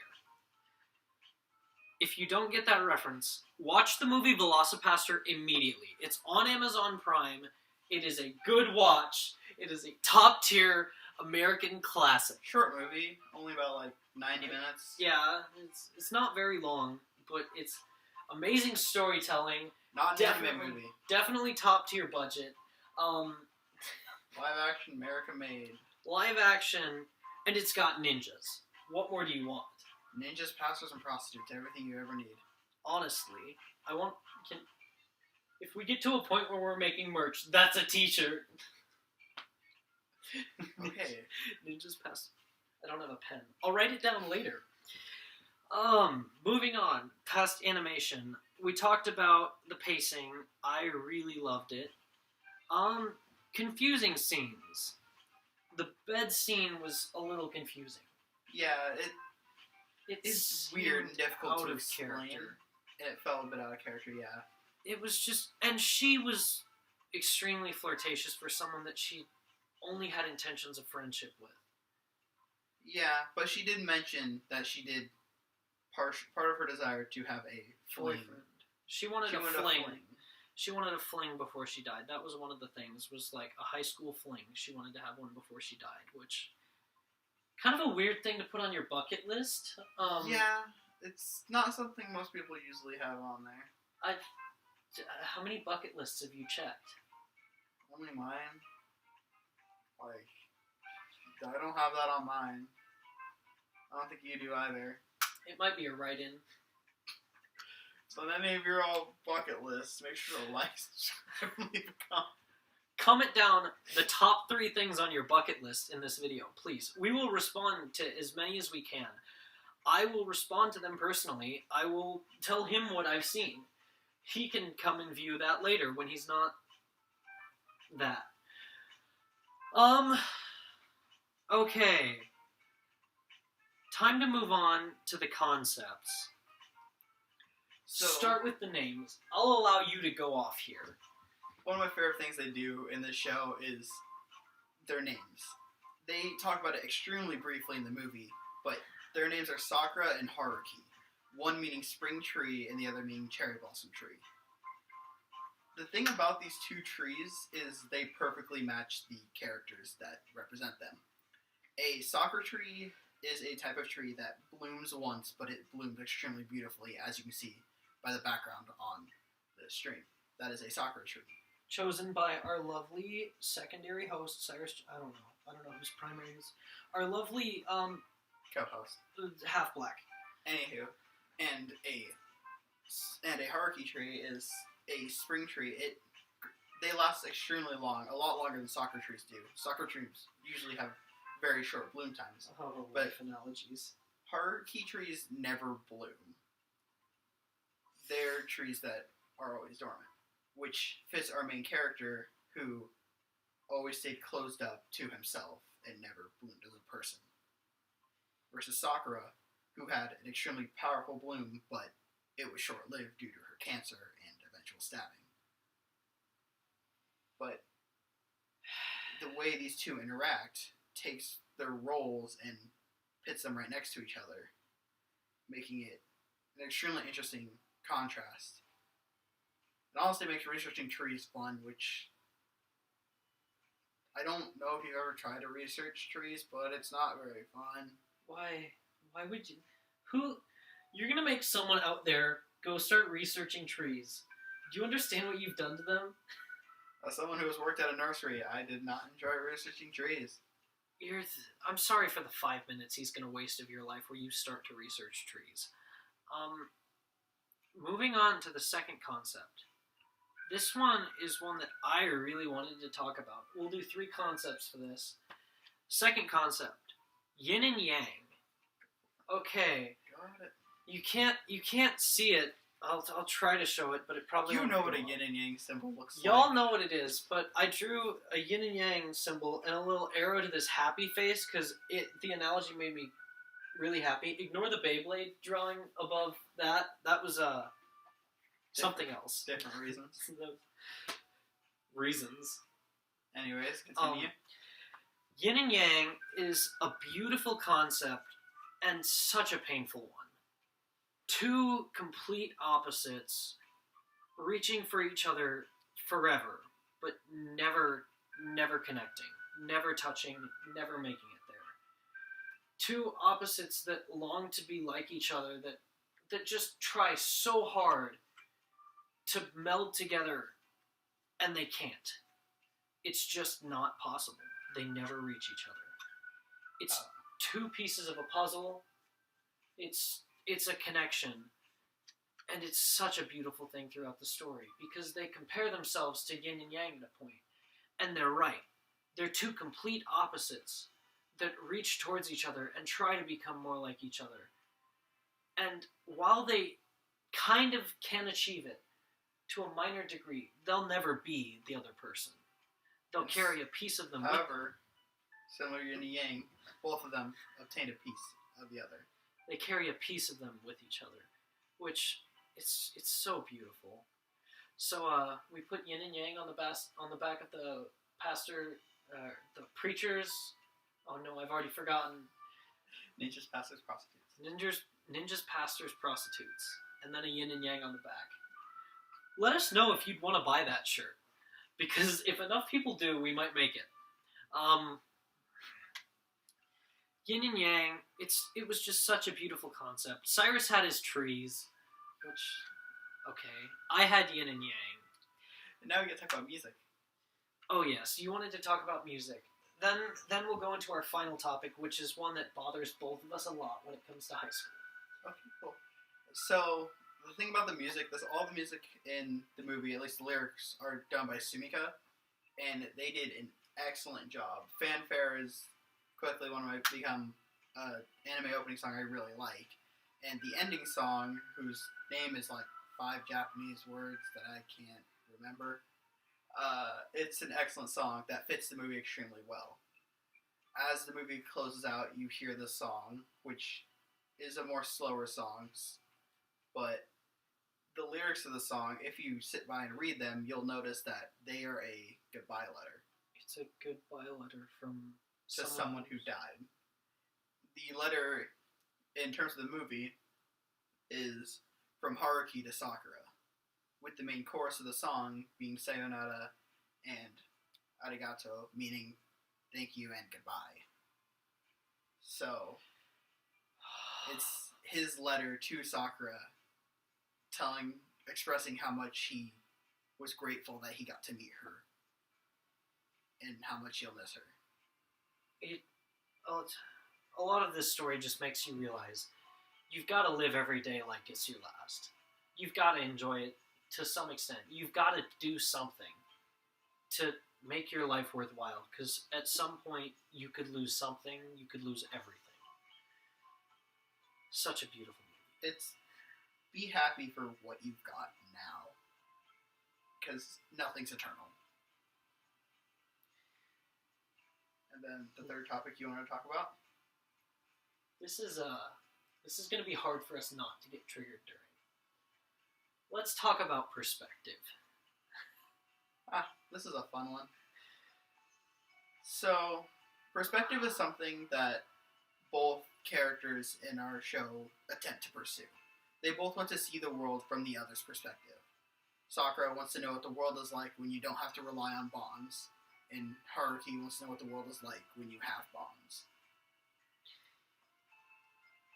If you don't get that reference, watch the movie Velocipaster immediately. It's on Amazon Prime. It is a good watch. It is a top-tier American classic. Short movie, only about, like, 90 minutes. Yeah, it's not very long, but it's amazing storytelling. Not an anime movie. Definitely top-tier budget. Live action, America made. Live action, and it's got ninjas. What more do you want? Ninjas, pastors, and prostitutes. Everything you ever need. Honestly, if we get to a point where we're making merch, that's a t-shirt. Okay. Ninjas, pastors. I don't have a pen. I'll write it down later. Moving on, past animation. We talked about the pacing. I really loved it. Confusing scenes. The bed scene was a little confusing. Yeah, it's weird and difficult to explain. Character. It felt a bit out of character, yeah. It was just... And she was extremely flirtatious for someone that she only had intentions of friendship with. Yeah, but she did mention that she did part of her desire to have a fling. She wanted a fling. She wanted a fling before she died. That was one of the things, was like a high school fling. She wanted to have one before she died, which... Kind of a weird thing to put on your bucket list. Yeah, it's not something most people usually have on there. How many bucket lists have you checked? Only mine. Like, I don't have that on mine. I don't think you do either. It might be a write-in. So on any of your all bucket lists, make sure to like, subscribe, and leave a comment. Comment down the top 3 things on your bucket list in this video, please. We will respond to as many as we can. I will respond to them personally. I will tell him what I've seen. He can come and view that later when he's not that. Okay. Time to move on to the concepts. So, start with the names. I'll allow you to go off here. One of my favorite things they do in this show is their names. They talk about it extremely briefly in the movie, but their names are Sakura and Haruki. One meaning spring tree and the other meaning cherry blossom tree. The thing about these 2 trees is they perfectly match the characters that represent them. A sakura tree is a type of tree that blooms once, but it blooms extremely beautifully, as you can see by the background on the stream. That is a sakura tree. Chosen by our lovely secondary host, Cyrus. I don't know whose primary is. Our lovely co-host, half black. Anywho, and a Haruki tree is a spring tree. They last extremely long, a lot longer than sakura trees do. Sakura trees usually have very short bloom times. Oh, but analogies. Haruki trees never bloom. They're trees that are always dormant, which fits our main character, who always stayed closed up to himself and never bloomed as a person. Versus Sakura, who had an extremely powerful bloom, but it was short-lived due to her cancer and eventual stabbing. But the way these 2 interact takes their roles and pits them right next to each other, making it an extremely interesting contrast. It honestly makes researching trees fun, which I don't know if you've ever tried to research trees, but it's not very fun. Why? Why would you? Who? You're gonna make someone out there go start researching trees. Do you understand what you've done to them? As someone who has worked at a nursery, I did not enjoy researching trees. I'm sorry for the 5 minutes he's gonna waste of your life where you start to research trees. Moving on to the second concept. This one is one that I really wanted to talk about. We'll do 3 concepts for this. Second concept, yin and yang. Okay, Got it. you can't see it. I'll try to show it, but it probably You won't know go what a well. yin and yang symbol looks like. Y'all know what it is, but I drew a yin and yang symbol and a little arrow to this happy face because the analogy made me really happy. Ignore the Beyblade drawing above that. That was something else. Different reasons. Reasons. Anyways, continue. Yin and yang is a beautiful concept and such a painful one. 2 complete opposites reaching for each other forever, but never connecting, never touching, never making it there. 2 opposites that long to be like each other, that just try so hard to meld together, and they can't. It's just not possible. They never reach each other. It's 2 pieces of a puzzle. It's a connection. And it's such a beautiful thing throughout the story because they compare themselves to yin and yang at a point. And they're right. They're 2 complete opposites that reach towards each other and try to become more like each other. And while they kind of can achieve it to a minor degree, they'll never be the other person. They'll carry a piece of them with them. However, similar yin and yang, both of them obtain a piece of the other. They carry a piece of them with each other, which it's so beautiful. So we put yin and yang on the back of the pastor, the preachers. Oh no, I've already forgotten. Ninjas, pastors, prostitutes. Ninjas, pastors, prostitutes, and then a yin and yang on the back. Let us know if you'd want to buy that shirt, because if enough people do, we might make it. Yin and yang, it was just such a beautiful concept. Cyrus had his trees, which, okay. I had yin and yang. And now we get to talk about music. Oh yes, you wanted to talk about music. Then we'll go into our final topic, which is one that bothers both of us a lot when it comes to high school. Okay, cool. So, the thing about the music, all the music in the movie, at least the lyrics, are done by Sumika, and they did an excellent job. Fanfare is quickly one of my anime opening song I really like. And the ending song, whose name is like 5 Japanese words that I can't remember, it's an excellent song that fits the movie extremely well. As the movie closes out, you hear the song, which is a more slower song, but the lyrics of the song, if you sit by and read them, you'll notice that they are a goodbye letter. It's a goodbye letter from to someone who died. The letter, in terms of the movie, is from Haruki to Sakura, with the main chorus of the song being sayonara and arigato, meaning thank you and goodbye. So, it's his letter to Sakura expressing how much he was grateful that he got to meet her and how much he'll miss her. A lot of this story just makes you realize you've got to live every day like it's your last. You've got to enjoy it to some extent. You've got to do something to make your life worthwhile, because at some point you could lose something, you could lose everything. Such a beautiful movie. It's be happy for what you've got now, because nothing's eternal. And then the third topic you want to talk about? This is going to be hard for us not to get triggered during. Let's talk about perspective. This is a fun one. So, perspective is something that both characters in our show attempt to pursue. They both want to see the world from the other's perspective. Sakura wants to know what the world is like when you don't have to rely on bonds, in heart, he wants to know what the world is like when you have bombs.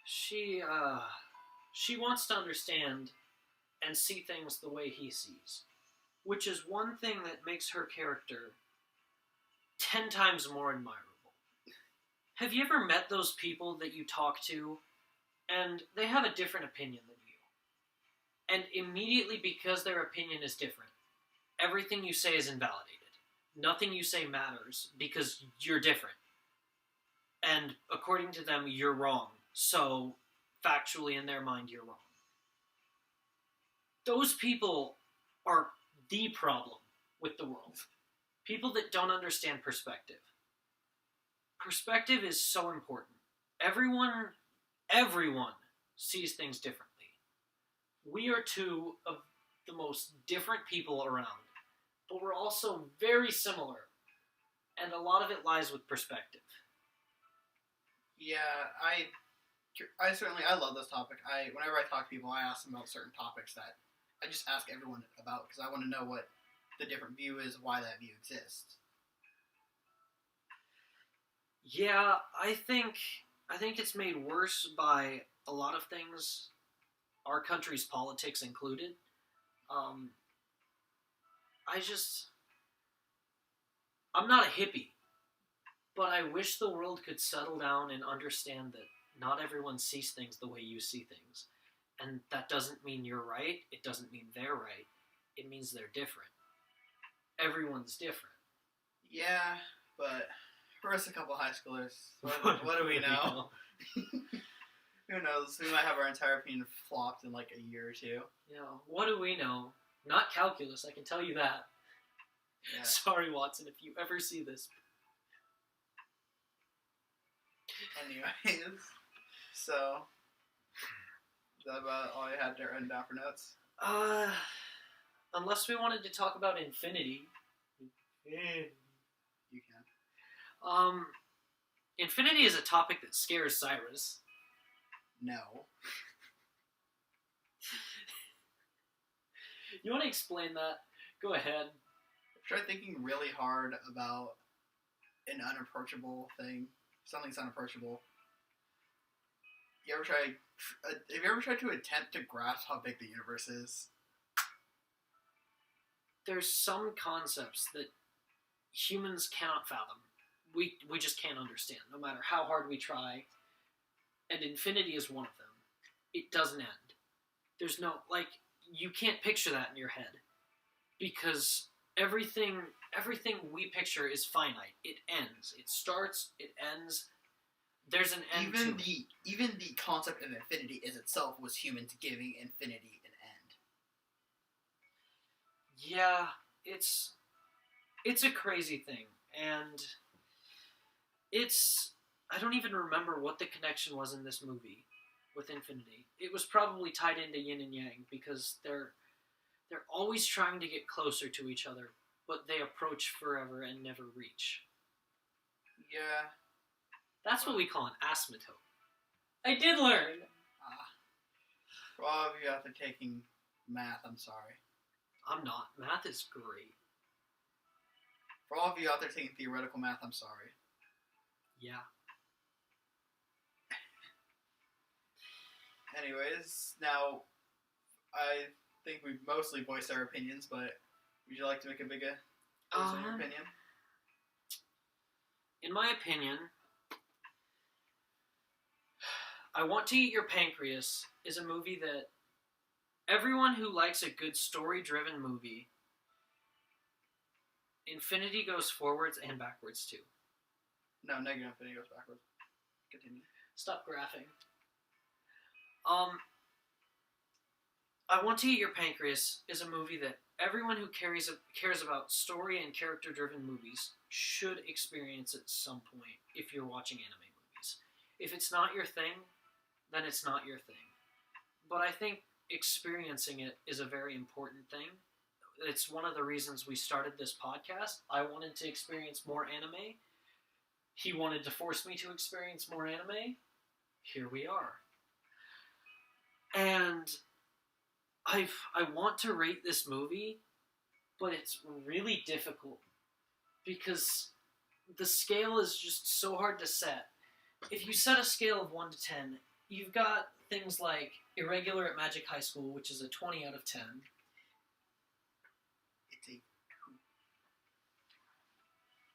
She wants to understand and see things the way he sees, which is one thing that makes her character 10 times more admirable. Have you ever met those people that you talk to and they have a different opinion than you? And immediately, because their opinion is different, everything you say is invalidated. Nothing you say matters because you're different. And according to them, you're wrong. So, factually, in their mind, you're wrong. Those people are the problem with the world. People that don't understand perspective. Perspective is so important. Everyone sees things differently. We are two of the most different people around, but we're also very similar, and a lot of it lies with perspective. Yeah, I certainly love this topic. Whenever I talk to people, I ask them about certain topics that I just ask everyone about because I want to know what the different view is, why that view exists. Yeah, I think it's made worse by a lot of things, our country's politics included. I'm not a hippie, but I wish the world could settle down and understand that not everyone sees things the way you see things. And that doesn't mean you're right, it doesn't mean they're right, it means they're different. Everyone's different. Yeah, but we're just a couple high schoolers. What do we know? Who knows? We might have our entire opinion flopped in like a year or two. Yeah, what do we know? Not calculus, I can tell you that. Yeah. Sorry, Watson, if you ever see this. Anyways, so is that about all you had to written down for notes? Unless we wanted to talk about infinity. You can. Infinity is a topic that scares Cyrus. No. You want to explain that? Go ahead. Try thinking really hard about an unapproachable thing. Something's unapproachable. Have you ever tried to attempt to grasp how big the universe is? There's some concepts that humans cannot fathom. We just can't understand, no matter how hard we try. And infinity is one of them. It doesn't end. There's no, you can't picture that in your head. Because everything we picture is finite. It ends. It starts, it ends. There's an end Even the concept of infinity is itself was humans giving infinity an end. Yeah, it's a crazy thing. And I don't even remember what the connection was in this movie with infinity. It was probably tied into yin and yang because they're always trying to get closer to each other, but they approach forever and never reach. Yeah. That's what we call an asymptote. I did learn! For all of you out there taking math, I'm sorry. I'm not. Math is great. For all of you out there taking theoretical math, I'm sorry. Yeah. Anyways, now, I think we've mostly voiced our opinions, but would you like to make a bigger voice on your opinion? In my opinion, I Want to Eat Your Pancreas is a movie that everyone who likes a good story-driven movie, infinity goes forwards and backwards too. No, negative infinity goes backwards. Continue. Stop graphing. I Want to Eat Your Pancreas is a movie that everyone who cares about story and character-driven movies should experience at some point if you're watching anime movies. If it's not your thing, then it's not your thing. But I think experiencing it is a very important thing. It's one of the reasons we started this podcast. I wanted to experience more anime. He wanted to force me to experience more anime. Here we are. And I want to rate this movie, but it's really difficult because the scale is just so hard to set. If you set a scale of 1 to 10, you've got things like Irregular at Magic High School, which is a 20 out of 10. It's a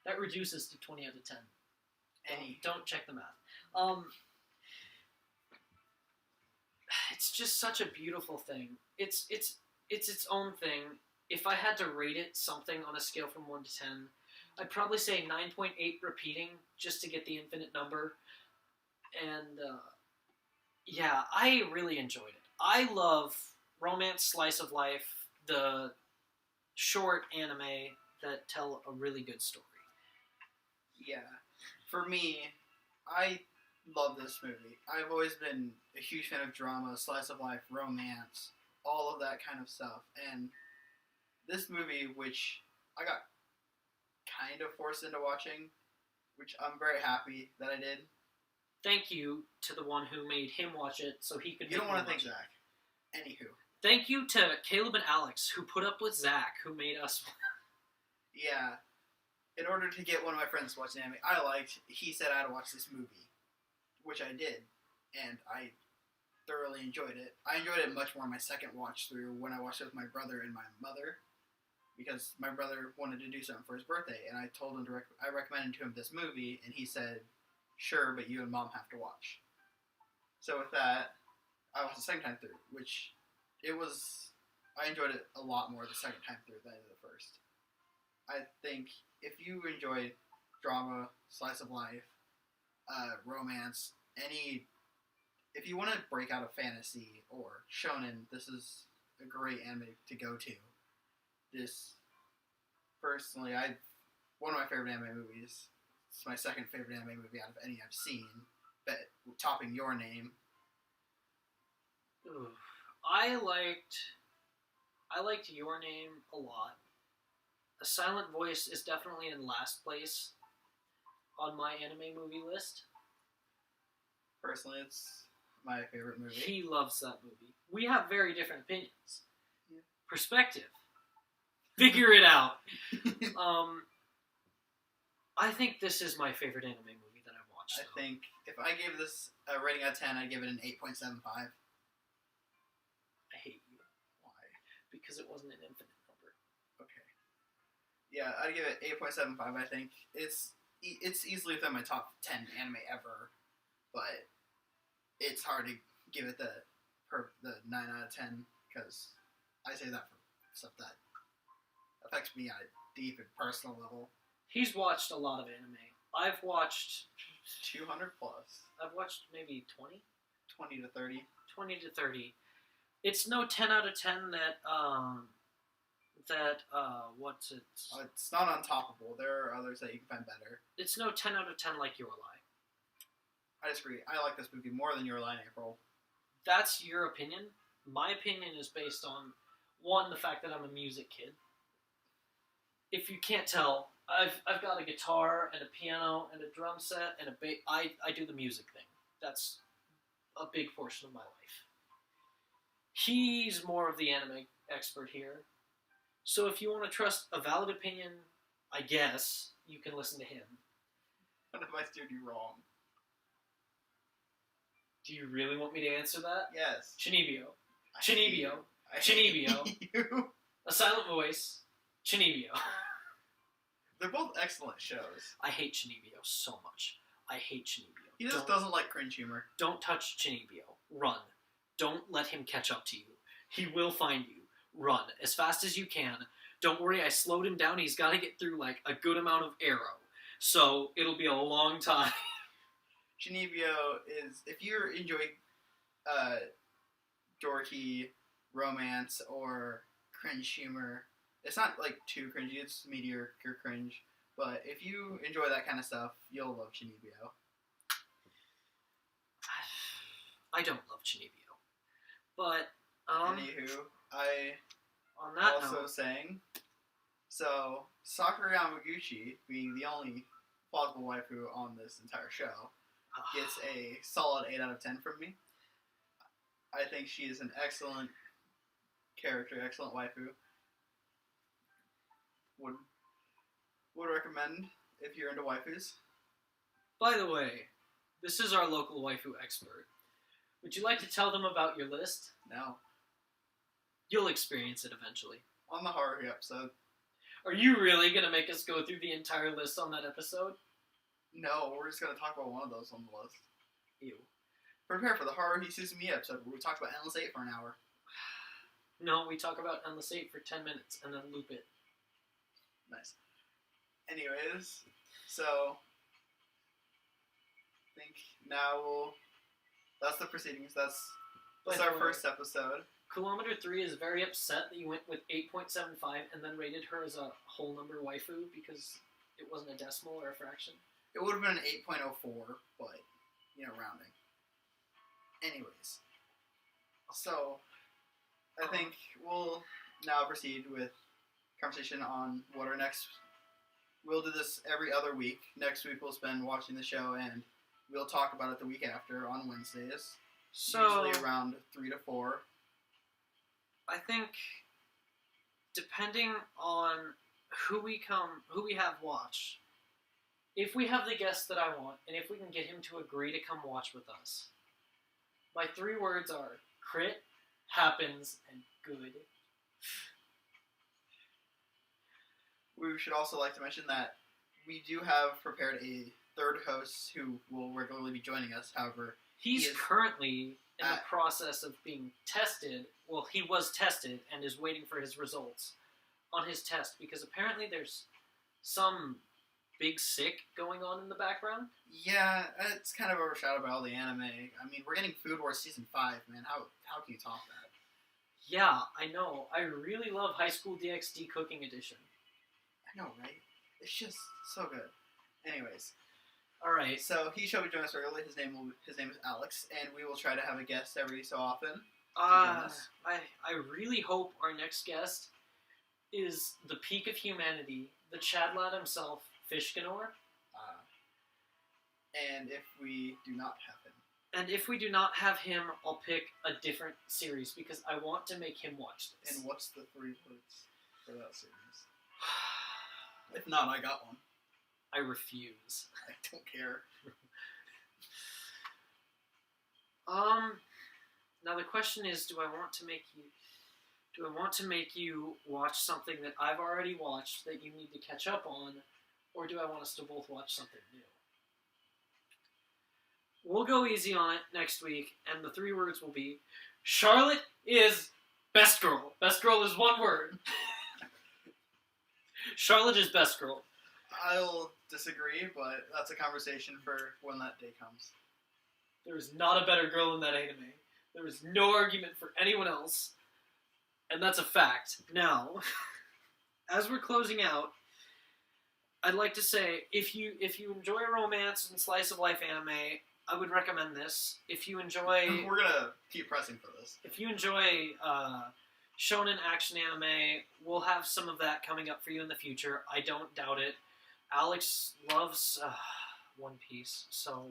That reduces to 20 out of 10. any. Don't check the math. It's just such a beautiful thing. It's its own thing. If I had to rate it something on a scale from 1 to 10, I'd probably say 9.8 repeating, just to get the infinite number. And, yeah, I really enjoyed it. I love romance, slice of life, the short anime that tell a really good story. Yeah. For me, I love this movie. I've always been a huge fan of drama, slice of life, romance, all of that kind of stuff. And this movie, which I got kind of forced into watching, which I'm very happy that I did. Thank you to the one who made him watch it so he could You don't want to watch thank it. Zach. Anywho. Thank you to Caleb and Alex who put up with Zach, who made us. Yeah. In order to get one of my friends to watch an anime he said I had to watch this movie, which I did, and I thoroughly enjoyed it. I enjoyed it much more my second watch through when I watched it with my brother and my mother, because my brother wanted to do something for his birthday, and I told him I recommended to him this movie, and he said, "Sure, but you and Mom have to watch." So with that, I watched the second time through, which I enjoyed it a lot more the second time through than the first. I think if you enjoy drama, slice of life, romance, if you want to break out of fantasy or shonen, this is a great anime to go to. This, personally, one of my favorite anime movies. It's my second favorite anime movie out of any I've seen, but topping Your Name. Ooh. I liked Your Name a lot. A Silent Voice is definitely in last place on my anime movie list. Personally, it's my favorite movie. He loves that movie. We have very different opinions. Yeah. Perspective. Figure it out. I think this is my favorite anime movie that I've watched. I think if I gave this a rating out of 10, I'd give it an 8.75. I hate you. Why? Because it wasn't an infinite number. Okay. Yeah, I'd give it 8.75. I think it's easily within my top 10 anime ever, but it's hard to give it the 9 out of 10 because I say that for stuff that affects me on a deep and personal level. He's watched a lot of anime. I've watched 200 plus. I've watched maybe 20? 20 to 30. 20 to 30. It's no 10 out of 10 what's it? It's not untoppable. There are others that you can find better. It's no 10 out of 10 like Your Lie. I disagree. I like this movie more than Your Lie in April. That's your opinion. My opinion is based on, one, the fact that I'm a music kid. If you can't tell, I've got a guitar and a piano and a drum set and a bass. I do the music thing. That's a big portion of my life. He's more of the anime expert here. So if you want to trust a valid opinion, I guess, you can listen to him. What if I steered you wrong? Do you really want me to answer that? Yes. Chinibio. I Chinibio. hate Chinibio. you. A Silent Voice. Chinibio. They're both excellent shows. I hate Chinibio so much. I hate Chinibio. He just doesn't like cringe humor. Don't touch Chinibio. Run. Don't let him catch up to you. He will find you. Run as fast as you can. Don't worry, I slowed him down. He's got to get through like a good amount of arrow. So it'll be a long time. Chinibio is, if you enjoy dorky romance or cringe humor, it's not like too cringy, it's mediocre cringe, but if you enjoy that kind of stuff, you'll love Chinibio. I don't love Chinibio. But, Anywho, on that also note, saying, so Sakura Yamaguchi, being the only plausible waifu on this entire show, gets a solid 8 out of 10 from me. I think she is an excellent character, excellent waifu. would recommend if you're into waifus. By the way, this is our local waifu expert. Would you like to tell them about your list? No. You'll experience it eventually. On the Haruhi episode. Are you really going to make us go through the entire list on that episode? No, we're just going to talk about one of those on the list. Ew. Prepare for the Haruhi Suzumiya episode where we talked about Endless 8 for an hour. No, we talk about Endless 8 for 10 minutes and then loop it. Nice. Anyways, so I think now that's the proceedings. That's our first episode. Kilometer 3 is very upset that you went with 8.75 and then rated her as a whole number waifu because it wasn't a decimal or a fraction. It would have been an 8.04, but, rounding. Anyways. So, I think we'll now proceed with conversation on what our next... We'll do this every other week. Next week we'll spend watching the show, and we'll talk about it the week after on Wednesdays. So, usually around 3 to 4. I think, depending on who we have watch, if we have the guest that I want, and if we can get him to agree to come watch with us, my 3 words are crit, happens, and good. We should also like to mention that we do have prepared a third host who will regularly be joining us. However, he's currently in the process of being tested. Well, he was tested and is waiting for his results on his test because apparently there's some big sick going on in the background. Yeah, it's kind of overshadowed by all the anime. I mean, we're getting Food Wars Season 5, man. How can you top that? Yeah, I know. I really love High School DxD Cooking Edition. I know, right? It's just so good. Anyways. All right. So he shall be joining us regularly. His name is Alex, and we will try to have a guest every so often. I really hope our next guest is the peak of humanity, the Chad lad himself, Fishganor. And if we do not have him. And if we do not have him, I'll pick a different series because I want to make him watch this. And what's the 3 words for that series? If not, I got one. I refuse. I don't care. Now the question is, do I want to make you watch something that I've already watched that you need to catch up on, or do I want us to both watch something new? We'll go easy on it next week, and the 3 words will be, Charlotte is best girl. Best girl is 1 word. Charlotte is best girl. I'll disagree, but that's a conversation for when that day comes. There is not a better girl in that anime. There is no argument for anyone else, and that's a fact. Now, as we're closing out, I'd like to say, if you enjoy romance and slice of life anime, I would recommend this. If you enjoy... We're gonna keep pressing for this. If you enjoy shonen action anime, we'll have some of that coming up for you in the future. I don't doubt it. Alex loves One Piece, so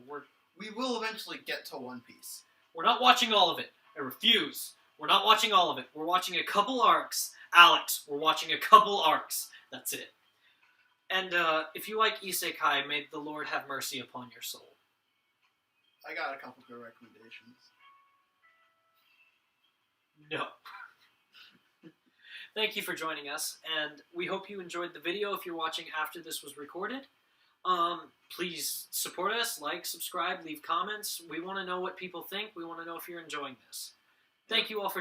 we will eventually get to One Piece. We're not watching all of it. I refuse. We're not watching all of it. We're watching a couple arcs. Alex, we're watching a couple arcs. That's it. And if you like isekai, may the Lord have mercy upon your soul. I got a couple good recommendations. No. Thank you for joining us, and we hope you enjoyed the video if you're watching after this was recorded. Please support us, like, subscribe, leave comments. We want to know what people think. We want to know if you're enjoying this. Thank you all for